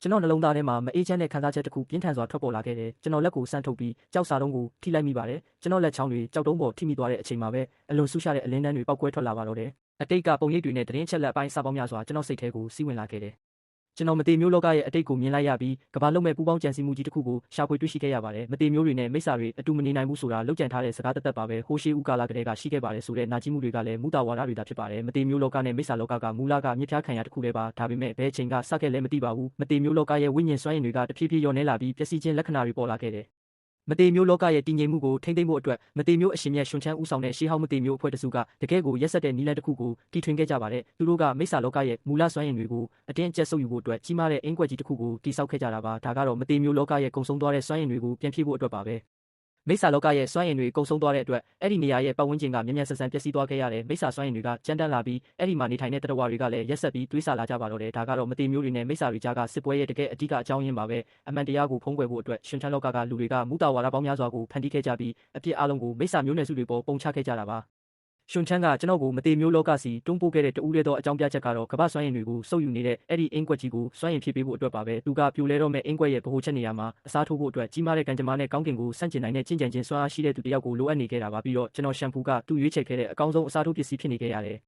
ဲကျွန်တော်နှလုံးသားထဲမှာမအေးချမ်းတဲ့ခံစားချက်တစ်ခုပြင်းထန်စွာထွက်ပေါ်လာခဲ့တယ်ကျွန်တော်လက်ကိုဆန့်ထုတ်ပြီးကြောက်စာတုံးကိုထိလိုက်မိပါတယ်ကျွန်တော်လက်ချောင်းတွေကြောက်တုံးပေါ်ထိမိသွားတဲ့အချိန်မှာပဲအလွန်ဆူးရှာတဲ့အလင်းတန်းတွေပောက်ကွဲထွက်လာပါတော့တယ်အတိတ်ကပုံရိပ်တွေနဲ့သတင်းချက်လက်အပိုင်းစာပေါင်းများစွာကျွန်တော်စိတ်ထဲကိုစီးဝင်လာခဲ့တယ်ကျွန်တော်မတေမျိုးလောကရဲ့အတိတ်ကိုမြင်လိုက်ရပြီးကဘာလုံးမဲ့ပူပေါင်းကြံစည်မှုကြီးတစ်ခုကိုရှာဖွေတွေ့ရှိခဲ့ရပါတယ်မတေမျိုးတွေနဲ့မိစ္ဆာတွေအတူမနေနိုင်ဘူးဆိုတာလောက်ကျန်ထားတဲ့စကားသက်ပါပဲဟိုရှိဦးကာလာကလေးကရှိခဲ့ပါတယ်ဆိုတဲ့နာကျင်မှုတွေကလည်းမူတာဝါဒတွေသာဖြစ်ပါတယ်မတေမျိုးလောကနဲ့မိစ္ဆာလောကကမူလကမြစ်ဖျားခံရတစ်ခုလေးပါဒါပေမဲ့ဘယ်ချိန်ကစခဲ့လဲမသိပါဘူးမတေမျိုးလောကရဲ့ဝိညာဉ်စွမ်းရည်တွေကတဖြည်းဖြည်းလျော့နေလာပြီးပျက်စီးခြင်းလက္ခဏာတွေပေါ်လာခဲ့တယ်မတေမျိုးလောကရဲ့တည်ငြိမ်မှုကိုထိန်းသိမ်းဖို့အတွက်မတေမျိုးအရှင်မြတ်ရှင်ချမ်းဦးဆောင်တဲ့ရှေးဟောင်းမတေမျိုးအဖွဲ့တစုကတကယ်ကိုရက်ဆက်တဲ့နီလန်တစ်ခုကိုတီထွင်ခဲ့ကြပါတယ်သူတို့ကမိစ္ဆာလောကရဲ့မူလစွမ်းရည်တွေကိုအတင်းအကျပ်ဆုပ်ယူဖို့အတွက်ကြီးမားတဲ့အင်းကွက်ကြီးတစ်ခုကိုတိစောက်ခဲ့ကြတာပါဒါကတော့မတေမျိုးလောကရဲ့ကုံဆုံးသွားတဲ့စွမ်းရည်တွေကိုပြန်ဖြည့်ဖို့အတွက်ပါပဲမိစ္ဆာလောကရဲ့စွမ်းရည်တွေကုံဆုံးသွားတဲ့အတွက်အဲ့ဒီနေရာရဲ့ပတ်ဝန်းကျင်ကမြန်မြန်ဆန်ဆန်ပျက်စီးသွားခဲ့ရတယ်မိစ္ဆာစွမ်းရည်တွေကကြမ်းတမ်းလာပြီးအဲ့ဒီမှာနေထိုင်တဲ့တရဝါတွေကလည်းရက်ဆက်ပြီးတွေးဆလာကြပါတော့တယ်ဒါကတော့မတေမျိုးတွေနဲ့မိစ္ဆာတွေကြားကစစ်ပွဲရဲ့တကယ်အဓိကအကြောင်းရင်းပါပဲအမှန်တရားကိုဖုံးကွယ်ဖို့အတွက်ရှင်ချမ်းလောကကလူတွေကမူတာဝါဒပေါင်းများစွာကိုဖန်တီးခဲ့ကြပြီးအပြစ်အလုံးကိုမိစ္ဆာမျိုးနွယ်စုတွေပေါ်ပုံချခဲ့ကြတာပါရှင်ချမ်းကကျွန်တော်ကိုမတေမျိုးလောကစီတွန်းပို့ခဲ့တဲ့တူးရဲသောအကြောင်းပြချက်ကတော့ကမ္ဘာစွမ်းရည်တွေကိုစုပ်ယူနေတဲ့အဲ့ဒီအင်းကွက်ကြီးကိုစွမ်းရည်ဖြည့်ပေးဖို့အတွက်ပါပဲသူကပြိုလဲတော့မဲ့အင်းကွက်ရဲ့ဗဟိုချက်နေရာမှာအစားထိုးဖို့အတွက်ကြီးမားတဲ့ကံကြမ္မာနဲ့ကောင်းကင်ကိုဆန့်ကျင်နိုင်တဲ့ကျင့်ကြံခြင်းစွမ်းအားရှိတဲ့သူတစ်ယောက်ကိုလိုအပ်နေခဲ့တာပါပြီးတော့ကျွန်တော်ရှမ်ပူကသူ့ရွေးချယ်ခဲ့တဲ့အကောင်းဆုံးအစားထိုးပစ္စည်းဖြစ်နေခဲ့ရတယ်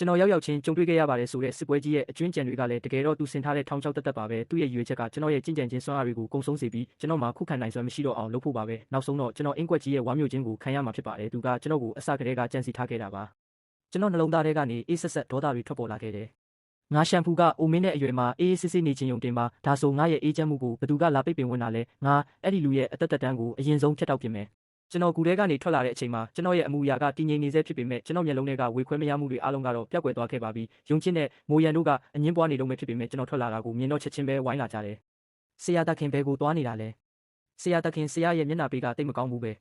ကျွန်တော်ရောက်ချင်းကြုံတွေ့ခဲ့ရပါတယ်ဆိုတဲ့စစ်ပွဲကြီးရဲ့အကျွင်းကြံတွေကလည်းတကယ်တော့သူဆင်ထားတဲ့ထောင်ချောက်တက်ပါပဲသူ့ရဲ့ရွေးချက်ကကျွန်တော်ရဲ့ကျင့်ကြံခြင်းစွမ်းအားတွေကိုကုံဆုံးစေပြီးကျွန်တော်မှာခုခံနိုင်စွမ်းမရှိတော့အောင်လုပ်ဖို့ပါပဲနောက်ဆုံးတော့ကျွန်တော်အင်းကွက်ကြီးရဲ့ဝါမျိုးခြင်းကိုခံရမှာဖြစ်ပါတယ်သူကကျွန်တော်ကိုအစကတည်းကကြံစီထားခဲ့တာပါကျွန်တော်နှလုံးသားထဲကနေအေးဆက်ဆက်ဒေါသတွေထွက်ပေါ်လာခဲ့တယ်ငါရှမ်ပူကအိုမင်းတဲ့အရွယ်မှာအေးစစ်စစ်နေချင်းယုံတင်ပါဒါဆိုငါရဲ့အေးချမ်းမှုကိုဘသူကလာပိတ်ပင်ဝင်လာလဲငါအဲ့ဒီလူရဲ့အသက်သက်တမ်းကိုအရင်ဆုံးဖျက်တောက်ပြင်မယ်ကျွန်တော်ကူထဲကနေထွက်လာတဲ့အချိန်မှာကျွန်တော်ရဲ့အမူအရာကတည်ငြိမ်နေစေဖြစ်ပေမဲ့ကျွန်တော်မျက်လုံးထဲကဝေခွဲမရမှုတွေအားလုံးကတော့ပျောက်ကွယ်သွားခဲ့ပါပြီယုံချင်းနဲ့မိုးရန်တို့ကအငင်းပွားနေလုံးပဲဖြစ်ပေမဲ့ကျွန်တော်ထွက်လာတာကိုမြင်တော့ချက်ချင်းပဲဝိုင်းလာကြတယ်ဆရာတခင်ဘဲကိုသွားနေတာလဲဆရာတခင်ဆရာရဲ့မျက်နှာပေးကတိတ်မကောင်းဘူးပဲ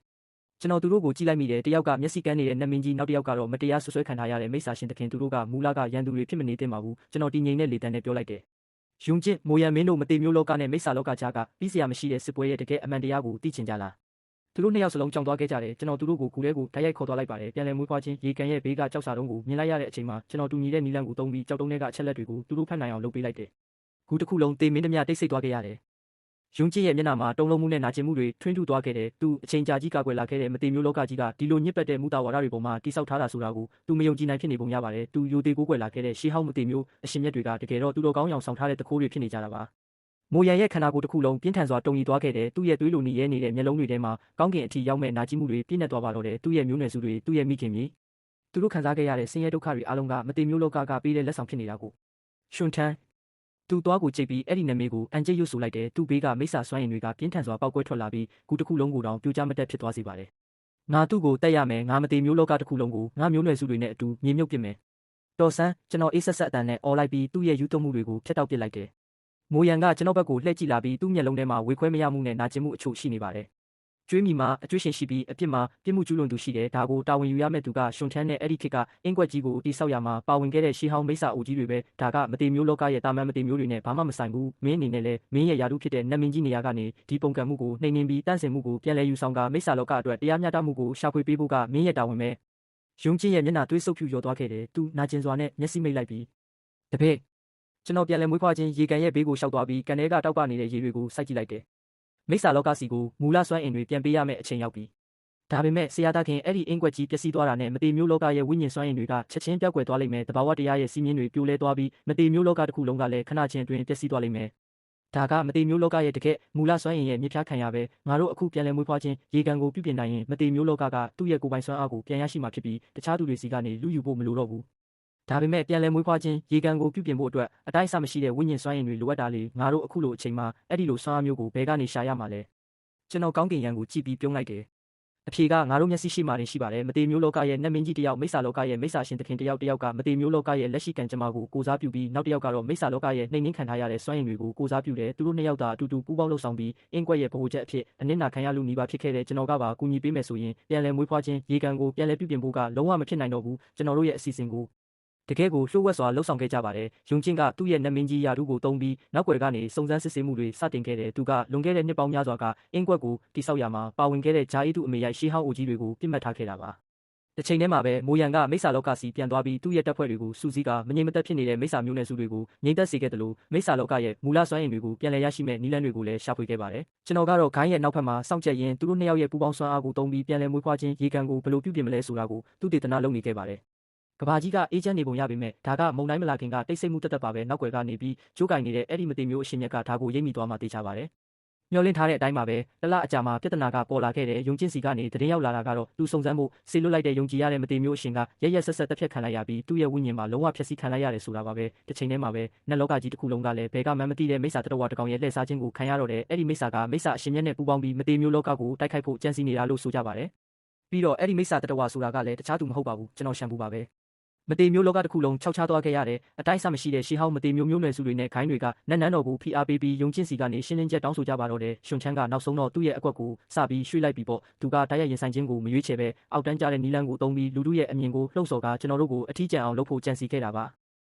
ကျွန်တော်သူတို့ကိုကြည့်လိုက်မိတယ်တယောက်ကမျက်စိကန်းနေတဲ့နတ်မင်းကြီးနောက်တစ်ယောက်ကတော့မတရားဆွဆွဲခံထားရတဲ့မိစ္ဆာရှင်တခင်သူတို့ကမူလကရန်သူတွေဖြစ်မနေသင့်ပါဘူးကျွန်တော်တည်ငြိမ်တဲ့လေတန်းနဲ့ပြောလိုက်တယ်ယုံကျင့်မိုးရန်မင်းတို့မတေမျိုးလောကနဲ့မိစ္ဆာလောကကြားကပြီးစရာမရှိတဲ့စစ်ပွဲရဲ့တကယ်အမှန်တရားကိုသိချင်ကြလားသူတို့နှစ်ယောက်စလုံးကြောင်သွားခဲ့ကြတယ်ကျွန်တော်သူတို့ကိုကူထဲကိုတိုက်ရိုက်ခေါ်သွားလိုက်ပါတယ်ပြန်လည်မွေးဖွားခြင်းရေကန်ရဲ့ဘေးကကြောက်စာတုံးကိုမြင်လိုက်ရတဲ့အချိန်မှာကျွန်တော်တူညီတဲ့နီလန်ကိုတုံးပြီးကြောက်တုံးထဲကအချက်လက်တွေကိုသူတို့ဖတ်နိုင်အောင်လုပ်ပေးလိုက်တယ်ခုတစ်ခုလုံးတေမင်းတမျှတိတ်ဆိတ်သွားခဲ့ရတယ်ယုံကြည်ရဲ့မျက်နှာမှာတုံးလုံးမှုနဲ့နာကျင်မှုတွေထွင်းထူသွားခဲ့တယ်။သူအချိန်ကြာကြီးကာကွယ်လာခဲ့တဲ့မတေမျိုးလောကကြီးကဒီလိုညစ်ပတ်တဲ့မူတာဝါဒတွေပေါ်မှာတိဆောက်ထားတာဆိုတာကိုသူမယုံကြည်နိုင်ဖြစ်နေပုံရပါတယ်။သူယိုသေးကိုးကွယ်လာခဲ့တဲ့ရှေးဟောင်းမတေမျိုးအရှင်မြတ်တွေကတကယ်တော့သူတော်ကောင်းရောင်ဆောင်ထားတဲ့တခိုးတွေဖြစ်နေကြတာပါ။မိုးရန်ရဲ့ခန္ဓာကိုယ်တစ်ခုလုံးပြင်းထန်စွာတုံရီသွားခဲ့တယ်။သူ့ရဲ့သွေးလိုနေရဲနေတဲ့မျက်လုံးတွေထဲမှာကောင်းကင်အထိရောက်မဲ့နာကျင်မှုတွေပြည့်နေသွားပါတော့တယ်။သူ့ရဲ့မျိုးနွယ်စုတွေသူ့ရဲ့မိခင်မြေသူတို့ခံစားခဲ့ရတဲ့ဆင်းရဲဒုက္ခတွေအလုံးကမတေမျိုးလောကကပေးတဲ့လက်ဆောင်ဖြစ်နေတာကိုရှင်ထန်းသူ့သွားကိုကြိတ်ပြီးအဲ့ဒီနာမည်ကိုအန်ကျရွတ်ဆိုလိုက်တယ်သူ့ဘေးကမိစ္ဆာစွမ်းရည်တွေကပြင်းထန်စွာပောက်ကွဲထွက်လာပြီးခုတစ်ခုလုံးကိုတောင်ပြိုကျမတက်ဖြစ်သွားစေပါတယ်ငါသူ့ကိုတက်ရမယ်ငါမတေမျိုးလောကတစ်ခုလုံးကိုငါမျိုးနွယ်စုတွေနဲ့အတူမြေမြုပ်ပစ်မယ်တော်ဆန်းကျွန်တော်အေးဆက်ဆက်အတန်နဲ့အော်လိုက်ပြီးသူ့ရဲ့ယူသွမှုတွေကိုဖျက်တောက်ပစ်လိုက်တယ်မိုးရန်ကကျွန်တော်ဘက်ကိုလှည့်ကြည့်လာပြီးသူ့မျက်လုံးထဲမှာဝေခွဲမရမှုနဲ့နာကျင်မှုအချို့ရှိနေပါတယ်ကျွေးမိမှာအကျွေးရှင်ရှိပြီးအပြစ်မှာပြစ်မှုကျူးလွန်သူရှိတယ်ဒါကိုတာဝန်ယူရမယ့်သူကရှင်ထန်းနဲ့အဲ့ဒီခေတ်ကအင်းကွက်ကြီးကိုတိဆောက်ရမှာပါဝင်ခဲ့တဲ့ရှေးဟောင်းမိစ္ဆာအိုကြီးတွေပဲဒါကမတေမျိုးလောကရဲ့တာမန်မတေမျိုးတွေနဲ့ဘာမှမဆိုင်ဘူးမင်းအနေနဲ့လည်းမင်းရဲ့ယာတုဖြစ်တဲ့နတ်မင်းကြီးနေရာကနေဒီပုံကံမှုကိုနှိမ်နှင်းပြီးတန့်စင်မှုကိုပြန်လည်ယူဆောင်ကမိစ္ဆာလောကအတွက်တရားမျှတမှုကိုရှာဖွေပေးဖို့ကမင်းရဲ့တာဝန်ပဲယုံကြည်ရဲ့မျက်နှာသွေးဆုပ်ဖြူရောသွားခဲ့တယ်သူနာကျင်စွာနဲ့မျက်စိမိတ်လိုက်ပြီးတပည့်ကျွန်တော်ပြန်လည်မွေးဖွားခြင်းရေကန်ရဲ့ဘေးကိုရှောက်သွားပြီးကန်ထဲကတောက်ပနေတဲ့ရေတွေကိုစိုက်ကြည့်လိုက်တယ်မိစ္ဆာလောကစီကိုမူလစွမ်းအင်တွေပြန်ပေးရမယ့်အချိန်ရောက်ပြီဒါပေမဲ့ဆရာသားခင်အဲ့ဒီအင်းကွက်ကြီးပျက်စီးသွားတာနဲ့မတေမျိုးလောကရဲ့ဝိညာဉ်စွမ်းအင်တွေကချက်ချင်းပြောက်ကွယ်သွားလိမ့်မယ်တဘာဝတရားရဲ့စီးမြင်တွေပြိုလဲသွားပြီးမတေမျိုးလောကတစ်ခုလုံးကလည်းခဏချင်းအတွင်းပျက်စီးသွားလိမ့်မယ်ဒါကမတေမျိုးလောကရဲ့တကယ်မူလစွမ်းအင်ရဲ့မြစ်ဖြားခံရပဲငါတို့အခုပြန်လည်မွေးဖွားခြင်းရေကန်ကိုပြုပြင်နိုင်ရင်မတေမျိုးလောကကသူ့ရဲ့ကိုယ်ပိုင်စွမ်းအားကိုပြန်ရရှိမှာဖြစ်ပြီးတခြားသူတွေစီကနေလူယူဖို့မလိုတော့ဘူး ဒါပေမဲ့ပြန်လည်မွေးဖွားခြင်းရေကန်ကိုပြုပြင်ဖို့အတွက်အတိုင်းအဆမရှိတဲ့ဝိညာဉ်စွမ်းရည်တွေလိုအပ်တာလေငါတို့အခုလိုအချိန်မှာအဲ့ဒီလိုစွမ်းအားမျိုးကိုဘယ်ကနေရှာရမှာလဲကျွန်တော်ကောင်းကင်ယံကိုကြည့်ပြီးပြုံးလိုက်တယ်အဖြေကငါတို့မျက်စိရှိမှတင်ရှိပါတယ်မတေမျိုးလောကရဲ့နတ်မင်းကြီးတယောက်မိစ္ဆာလောကရဲ့မိစ္ဆာရှင်သခင်တယောက်ကမတေမျိုးလောကရဲ့လက်ရှိကံကြမ္မာကိုကိုစားပြုပြီးနောက်တစ်ယောက်ကတော့မိစ္ဆာလောကရဲ့နှိမ်နှင်းခံထားရတဲ့စွမ်းရည်တွေကိုကိုစားပြုတယ်သူတို့နှစ်ယောက်သာအတူတူပူးပေါင်းလှုပ်ဆောင်ပြီးအင်းကွက်ရဲ့ဗဟိုချက်အဖြစ်အနစ်နာခံရလူနီးပါးဖြစ်ခဲ့တဲ့ကျွန်တော်ကပါကူညီပေးမယ်ဆိုရင်ပြန်လည်မွေးဖွားခြင်းရေကန်ကိုပြန်လည်ပြုပြင်ဖို့ကလုံးဝမဖြစ်နိုင်တော့ဘူးကျွန်တော်တို့ရဲ့အစီအစဉ်ကိုတကယ်ကိုလှုပ်ဝက်စွာလှုပ်ဆောင်ခဲ့ကြပါတယ်။ယုံကျင်းကသူ့ရဲ့နတ်မင်းကြီးရာထူးကိုတုံးပြီးနောက်ွယ်ကနေစုံစမ်းစစ်ဆေးမှုတွေစတင်ခဲ့တယ်။သူကလွန်ခဲ့တဲ့နှစ်ပေါင်းများစွာကအင်းကွက်ကိုတိဆောက်ရမှာပါဝင်ခဲ့တဲ့ဂျာအေးသူအမေရိုက်ရှေးဟောင်းအိုကြီးတွေကိုပြစ်မှတ်ထားခဲ့တာပါ။တစ်ချိန်တည်းမှာပဲမိုရန်ကမိစ္ဆာလောကစီပြန်သွားပြီးသူ့ရဲ့တပ်ဖွဲ့တွေကိုစူးစီးကမငြိမ်မသက်ဖြစ်နေတဲ့မိစ္ဆာမျိုးနွယ်စုတွေကိုငြိမ်သက်စေခဲ့တယ်လို့မိစ္ဆာလောကရဲ့မူလစွမ်းရည်တွေကိုပြန်လည်ရရှိမဲ့နည်းလမ်းတွေကိုလည်းရှာဖွေခဲ့ပါတယ်။ကျွန်တော်ကတော့ဂိုင်းရဲ့နောက်ဖက်မှာစောင့်ကြပ်ရင်းသူတို့နှစ်ယောက်ရဲ့ပူးပေါင်းစွမ်းအားကိုတုံးပြီးပြန်လည်မွေးဖွားခြင်းရေကန်ကိုဘယ်လိုပြုပြင်မလဲဆိုတာကိုသူတည်တနာလုပ်နေခဲ့ပါတယ်ကဘာကြီးကအေဂျင့်နေပုံရပေမဲ့ဒါကမုံတိုင်းမလာခင်ကတိတ်ဆိတ်မှုတက်တက်ပါပဲနောက်ွယ်ကနေပြီးကျိုးကင်နေတဲ့အဲ့ဒီမတိမျိုးအရှင်မြတ်ကဒါကိုရိပ်မိသွားမှသိချပါတယ်မျောလင့်ထားတဲ့အတိုင်းပါပဲလလအကြာမှာပြဿနာကပေါ်လာခဲ့တဲ့ယုံကျင့်စီကနေတရင်ရောက်လာတာကတော့သူစုံစမ်းဖို့ဆေလွတ်လိုက်တဲ့ယုံကြည်ရတဲ့မတိမျိုးအရှင်ကရက်ရက်ဆက်ဆက်တက်ဖြတ်ခံလိုက်ရပြီးသူ့ရဲ့ဝိညာဉ်မှာလုံးဝဖျက်ဆီးခံလိုက်ရတယ်ဆိုတာပါပဲတစ်ချိန်တည်းမှာပဲနတ်လောကကြီးတစ်ခုလုံးကလည်းဘယ်ကမှမသိတဲ့မိစ္ဆာတတဝါတကောင်ရဲ့လှည့်စားခြင်းကိုခံရတော့တဲ့အဲ့ဒီမိစ္ဆာကမိစ္ဆာအရှင်မြတ်နဲ့ပူးပေါင်းပြီးမတိမျိုးလောကကိုတိုက်ခိုက်ဖို့ကြံစည်နေတာလို့ဆိုကြပါတယ်ပြီးတော့အဲ့ဒီမိစ္ဆာတတဝါဆိုတာကလည်းတခြားသူမဟုတ်ပါဘူးကျွန်တော်ရှမ်းဘူးပါပဲမတေမျိုးလောကတစ်ခုလုံးခြောက်ခြားသွားခဲ့ရတယ်အတိုင်းအဆမရှိတဲ့ရှေးဟောင်းမတေမျိုးမျိုးနွယ်စုတွေနဲ့ခိုင်းတွေကနတ်နန်းတော်ကိုဖိအားပေးပြီးယုံကျင့်စီကနေရှင်းလင်းချက်တောင်းဆိုကြပါတော့တယ်ရှင်ချမ်းကနောက်ဆုံးတော့သူ့ရဲ့အကွက်ကိုစပြီးရွှေ့လိုက်ပြီးပေါ့သူကတိုက်ရိုက်ရင်ဆိုင်ခြင်းကိုမရွေးချယ်ပဲအောက်တန်းကျတဲ့နီလန်းကိုတုံးပြီးလူတို့ရဲ့အမြင်ကိုလှုံ့ဆော်ကကျွန်တော်တို့ကိုအထီးကျန်အောင်လုပ်ဖို့ကြံစည်ခဲ့တာပါ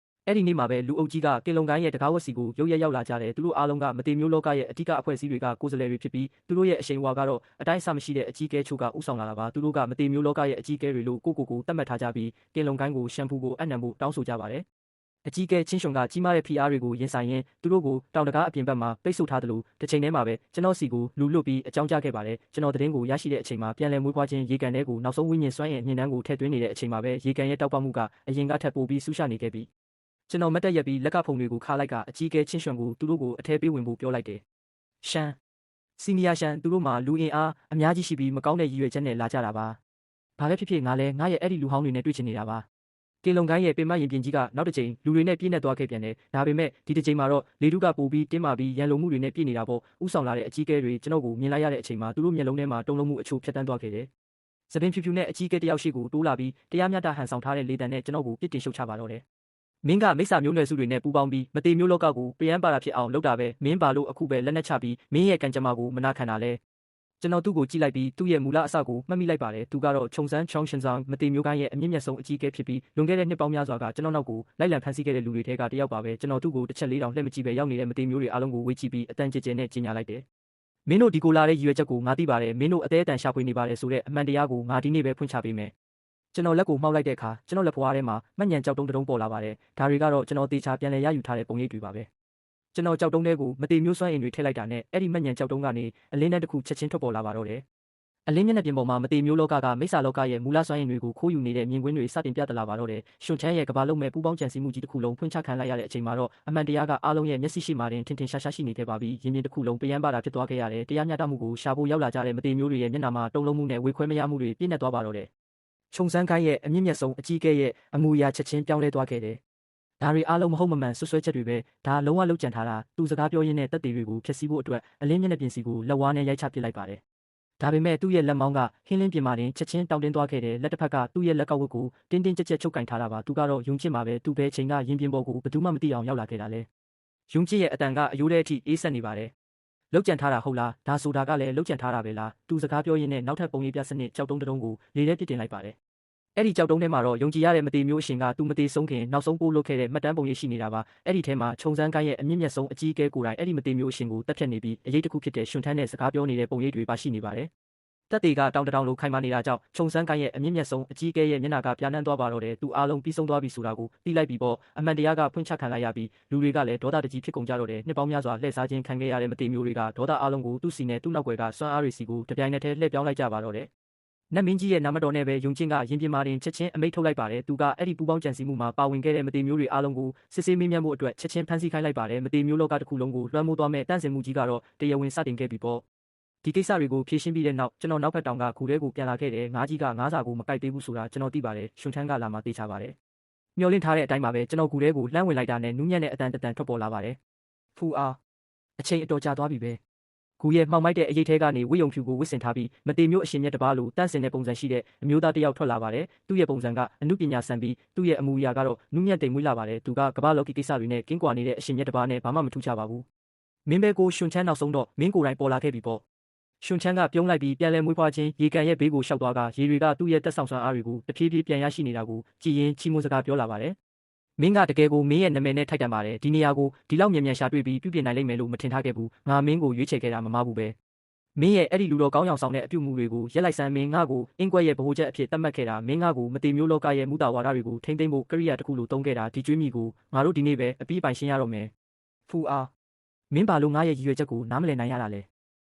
အဲ့ဒီနေ့မှာပဲလူအုပ်ကြီးကကင်လုံကိုင်းရဲ့တကားဝက်စီကိုရုတ်ရက်ရောက်လာကြတယ်သူတို့အားလုံးကမတေမျိုးလောကရဲ့အထက်အဖွဲ့အစည်းတွေကကိုယ်စားလှယ်တွေဖြစ်ပြီးသူတို့ရဲ့အရှိန်အဝါကတော့အတိုင်းအဆမရှိတဲ့အကြီးကဲချို့ကဥဆောင်လာတာပါသူတို့ကမတေမျိုးလောကရဲ့အကြီးကဲတွေလို့ကိုတတ်မှတ်ထားကြပြီးကင်လုံကိုင်းကိုရှမ်ပူကိုအနံဖို့တောင်းဆိုကြပါတယ်အကြီးကဲချင်းရှုံကကြီးမားတဲ့ PR တွေကိုရင်ဆိုင်ရင်းသူတို့ကိုတောင်တကားအပြင်ဘက်မှာပိတ်ဆို့ထားတယ်လို့တစ်ချိန်တည်းမှာပဲကျွန်တော်စီကိုလူလွတ်ပြီးအကြောင်းကြားခဲ့ပါတယ်ကျွန်တော်သတင်းကိုရရှိတဲ့အချိန်မှာပြန်လည်မွေးဖွားခြင်းရေကန်ထဲကိုနောက်ဆုံးဝိညာဉ်စွမ်းရည်အမြင့်တန်းကိုထည့်သွင်းနေတဲ့အချိန်မှာပဲရေကန်ရဲ့တောက်ပမှုကအရင်ကထပ်ပိုပြီးဆူရှနေခဲ့ပြီးကျွန်တော်မတ်တက်ရက်ပြီးလက်ကဖုံတွေကိုခါလိုက်ကအကြီးကဲချင်းရွှံကိုသူတို့ကိုအထဲပေးဝင်ဖို့ပြောလိုက်တယ်။ရှမ်းစီနီယာရှမ်းသူတို့မှာလူအင်အားအများကြီးရှိပြီးမကောင်းတဲ့ရည်ရွယ်ချက်နဲ့လာကြတာပါ။ဘာပဲဖြစ်ဖြစ်ငါလည်းငါရဲ့အဲ့ဒီလူဟောင်းတွေနဲ့တွေ့ချင်နေတာပါ။ကင်လုံကိုင်းရဲ့ပင်မရင်ပြင်ကြီးကနောက်တစ်ချိန်လူတွေနဲ့ပြည့်နှက်သွားခဲ့ပြန်တယ်။ဒါပေမဲ့ဒီတစ်ချိန်မှာတော့လေတုကပိုပြီးတင်းမာပြီးရန်လိုမှုတွေနဲ့ပြည့်နေတာပေါ့။ဥဆောင်လာတဲ့အကြီးကဲတွေကျွန်တော်ကိုမြင်လိုက်ရတဲ့အချိန်မှာသူတို့မျက်လုံးထဲမှာတုံ့လုံးမှုအချို့ဖြတ်တန်းသွားခဲ့တယ်။စပင်ဖြူဖြူနဲ့အကြီးကဲတယောက်ရှိကိုတိုးလာပြီးတရားမျှတဟန်ဆောင်ထားတဲ့လေတံနဲ့ကျွန်တော်ကိုပြစ်တင်ရှုတ်ချပါတော့တယ်မင်းကမိစ္ဆာမျိုးနွယ်စုတွေနဲ့ပူးပေါင်းပြီးမတေမျိုးလောကကိုပရန်ပါတာဖြစ်အောင်လုပ်တာပဲမင်းပါလို့အခုပဲလက်နက်ချပြီးမင်းရဲ့ကံကြမ္မာကိုမနာခံတာလဲကျွန်တော်သူ့ကိုကြည့်လိုက်ပြီးသူ့ရဲ့မူလအစကိုမှတ်မိလိုက်ပါတယ်သူကတော့ခြုံစမ်းချောင်းရှင်ဆောင်မတေမျိုးကိုင်းရဲ့အမြင့်မြတ်ဆုံးအကြီးအကဲဖြစ်ပြီးလွန်ခဲ့တဲ့နှစ်ပေါင်းများစွာကကျွန်တော်နောက်ကိုလိုက်လံဖန်ဆီးခဲ့တဲ့လူတွေထဲကတယောက်ပါပဲကျွန်တော်သူ့ကိုတစ်ချက်လေးတောင်လှည့်မကြည့်ပဲရောက်နေတဲ့မတေမျိုးတွေအားလုံးကိုဝေ့ကြည့်ပြီးအတန်ကြဲကြဲနဲ့ကြီးညာလိုက်တယ်မင်းတို့ဒီကိုလာတဲ့ရည်ရွယ်ချက်ကိုငါသိပါတယ်မင်းတို့အသေးအတန်ရှာဖွေနေပါတယ်ဆိုတဲ့အမှန်တရားကိုငါဒီနေ့ပဲဖွင့်ချပေးမယ်ကျွန်တော်လက်ကိုမှောက်လိုက်တဲ့အခါကျွန်တော်လက်ဖွားထဲမှာမှတ်ညံကြောက်တုံးတုံးပေါ်လာပါတယ်ဒါတွေကတော့ကျွန်တော်တေချာပြန်လည်ရယူထားတဲ့ပုံရိပ်တွေပါပဲကျွန်တော်ကြောက်တုံးထဲကိုမတေမျိုးစွမ်းအင်တွေထည့်လိုက်တာနဲ့အဲ့ဒီမှတ်ညံကြောက်တုံးကနေအလင်းတန်းတစ်ခုချက်ချင်းထွက်ပေါ်လာပါတော့တယ်အလင်းမျက်နှာပြင်ပေါ်မှာမတေမျိုးလောကမိစ္ဆာလောကရဲ့မူလစွမ်းအင်တွေကိုခိုးယူနေတဲ့မြင်ကွင်းတွေစတင်ပြသလာပါတော့တယ်ရှင်ချမ်းရဲ့ကဘာလုံးမဲ့ပူပေါင်းကြံစည်မှုကြီးတစ်ခုလုံးဖွင့်ချခံလိုက်ရတဲ့အချိန်မှာတော့အမှန်တရားကအားလုံးရဲ့မျက်စိရှိမှတင်ထင်ထင်ရှားရှားရှိနေခဲ့ပါပြီရင်းမြစ်တစ်ခုလုံးပယံပါတာဖြစ်သွားခဲ့ရတယ်တရားမျှတမှုကိုရှာဖို့ရောက်လာကြတဲ့မတေမျိုးတွေရဲ့မျက်နှာမှာတုံလုံးမှုနဲ့ဝေခွဲမရမှုတွေပြည့်နှက်သွားပါတော့တယ်ခြုံစမ်းကိုင်းရဲ့အမြင့်မြတ်ဆုံးအကြီးကဲရဲ့အမူအရာချက်ချင်းပြောင်းလဲသွားခဲ့တယ်။ဒါတွေအားလုံးမဟုတ်မမှန်ဆွဆွဲချက်တွေပဲဒါလုံးဝလုံးကြံထားတာသူစကားပြောရင်းနဲ့တက်တွေတွေကိုဖျက်ဆီးဖို့အတွက်အလင်းမျက်နှာပြင်စီကိုလက်ဝါးနဲ့ရိုက်ချပစ်လိုက်ပါတယ်။ဒါပေမဲ့သူ့ရဲ့လက်မောင်းကဟင်းလင်းပြင်မာတင်ချက်ချင်းတောင်းတင်းသွားခဲ့တယ်လက်တစ်ဖက်ကသူ့ရဲ့လက်ကောက်ဝတ်ကိုတင်းတင်းကြပ်ကြပ်ချုပ်ကင်ထားတာပါသူကတော့ယုံချစ်မှာပဲသူပဲချိန်ကရင်ပြင်ပေါ်ကိုဘယ်သူမှမသိအောင်ရောက်လာခဲ့တာလေ။ယုံချစ်ရဲ့အတန်ကအယိုးတဲ့အထိအေးဆက်နေပါတယ်။လောက်ကြံထားတာဟုတ်လားဒါဆိုတာကလည်းလောက်ကြံထားတာပဲလားသူစကားပြောရင်းနဲ့နောက်ထပ်ပုံရိပ်ပြစနစ်ကြောက်တုံးတုံးကိုလေထဲပစ်တင်လိုက်ပါတယ်အဲ့ဒီကြောက်တုံးထဲမှာတော့ယုံကြည်ရတဲ့မတေမျိုးအရှင်ကသူမတေဆုံးခင်နောက်ဆုံးပို့လုပ်ခဲ့တဲ့မှတ်တမ်းပုံရိပ်ရှိနေတာပါအဲ့ဒီထဲမှာခြုံစမ်းကိုင်းရဲ့အမြင့်မြတ်ဆုံးအကြီးအကဲကိုယ်တိုင်အဲ့ဒီမတေမျိုးအရှင်ကိုတက်ဖြတ်နေပြီးအရေးတစ်ခုဖြစ်တဲ့ရှင်ထန်းနဲ့စကားပြောနေတဲ့ပုံရိပ်တွေပါရှိနေပါတယ်တက်တွေကတောင်တောင်လိုခိုင်မာနေတာကြောင့်ခြုံစမ်းကိုင်းရဲ့အမြင့်မြတ်ဆုံးအကြီးအကဲရဲ့မျက်နှာကပြားနှံသွားပါတော့တယ်သူအားလုံးပြီးဆုံးသွားပြီဆိုတာကိုသိလိုက်ပြီးပေါ့အမှန်တရားကဖွင့်ချခံလိုက်ရပြီးလူတွေကလည်းဒေါသတကြီးဖြစ်ကုန်ကြတော့တယ်နှစ်ပေါင်းများစွာလှည့်စားခြင်းခံခဲ့ရတဲ့မတေမျိုးတွေကဒေါသအားလုံးကိုသူ့စီနဲ့သူ့နောက်ွယ်ကစွမ်းအားတွေစီကိုတပြိုင်နက်တည်းလှည့်ပြောင်းလိုက်ကြပါတော့တယ်နတ်မင်းကြီးရဲ့နာမတော်နဲ့ပဲယုံကျင့်ကရင်ပြမာတင်ချက်ချင်းအမိတ်ထုတ်လိုက်ပါတယ်သူကအဲ့ဒီပူပေါင်းကြံစည်မှုမှာပါဝင်ခဲ့တဲ့မတေမျိုးတွေအားလုံးကိုစစ်ဆေးမေးမြန်းမှုအတွက်ချက်ချင်းဖမ်းဆီးခိုင်းလိုက်ပါတယ်မတေမျိုးလောကတစ်ခုလုံးကိုလွှမ်းမိုးသွားမဲ့တန့်စင်မှုကြီးကတော့တရားဝင်စတင်ခဲ့ပြီပေါ့ဒီကိစ္စတွေကိုဖြေရှင်းပြီးတဲ့နောက်ကျွန်တော်နောက်ဘက်တောင်ကခူထဲကိုပြန်လာခဲ့တယ်ငါးကြီးကငါးစာကိုမကိုက်သေးဘူးဆိုတာကျွန်တော်သိပါတယ်ရှင်ထန်းကလာမှသိချပါတယ် မျောလင့်ထားတဲ့အတိုင်းပါပဲကျွန်တော်ကူထဲကိုလှမ်းဝင်လိုက်တာနဲ့နူးညံ့တဲ့အတန်တန်ထွက်ပေါ်လာပါတယ်ဖူအားအချိန်အတော်ကြာသွားပြီပဲကူရဲ့မှောင်မိုက်တဲ့အရေးထဲကနေဝိယုံဖြူကိုဝစ်ဆင်ထားပြီးမတေမျိုးအရှင်မြတ်တစ်ပါးလိုတန့်စင်တဲ့ပုံစံရှိတဲ့အမျိုးသားတစ်ယောက်ထွက်လာပါတယ်သူ့ရဲ့ပုံစံကအမှုပညာဆန်ပြီးသူ့ရဲ့အမူအရာကတော့နူးညံ့တိမ်မွေးလာပါတယ်သူကကမ္ဘာလောကီကိစ္စတွေနဲ့ကင်းကွာနေတဲ့အရှင်မြတ်တစ်ပါးနဲ့ဘာမှမထူးခြားပါဘူးမင်းပဲကိုရွှန်ချမ်းနောက်ဆုံးတော့မင်းကိုယ်တိုင်ပေါ်လာခဲ့ပြီပေါ့ရွှန်ချမ်းကပြုံးလိုက်ပြီးပြန်လဲမွေးဖွားခြင်းရေကန်ရဲ့ဘေးကိုရှောက်သွားကရေတွေကသူ့ရဲ့တက်ဆောင်ဆွမ်းအားတွေကိုတဖြည်းဖြည်းပြန်ရရှိနေတာကိုကြည်ရင်ချီးမွမ်းစကားပြောလာပါတယ်မင်းကတကယ်ကိုမင်းရဲ့နာမည်နဲ့ထိုက်တန်ပါတယ်ဒီနေရာကိုဒီလောက်မြန်မြန်ရှာတွေ့ပြီးပြုပြင်နိုင်လိမ့်မယ်လို့မထင်ထားခဲ့ဘူးငါမင်းကိုရွေးချယ်ခဲ့တာမမှားဘူးပဲမင်းရဲ့အဲ့ဒီလူတော်ကောင်းရောင်ဆောင်တဲ့အပြုမှုတွေကိုရက်လိုက်စမ်းမင်းငါ့ကိုအင်းကွက်ရဲ့ဗဟိုချက်အဖြစ်သတ်မှတ်ခဲ့တာမင်းငါ့ကိုမတေမျိုးလောကရဲ့မူတာဝါဒတွေကိုထိမ့်သိမ့်ဖို့ကရိယာတစ်ခုလိုသုံးခဲ့တာဒီကျွေးမိကိုငါတို့ဒီနေ့ပဲအပြီးပိုင်ရှင်းရတော့မယ်ဖူအားမင်းဘာလို့ငါရဲ့ရည်ရွယ်ချက်ကိုနားမလည်နိုင်ရတာလဲ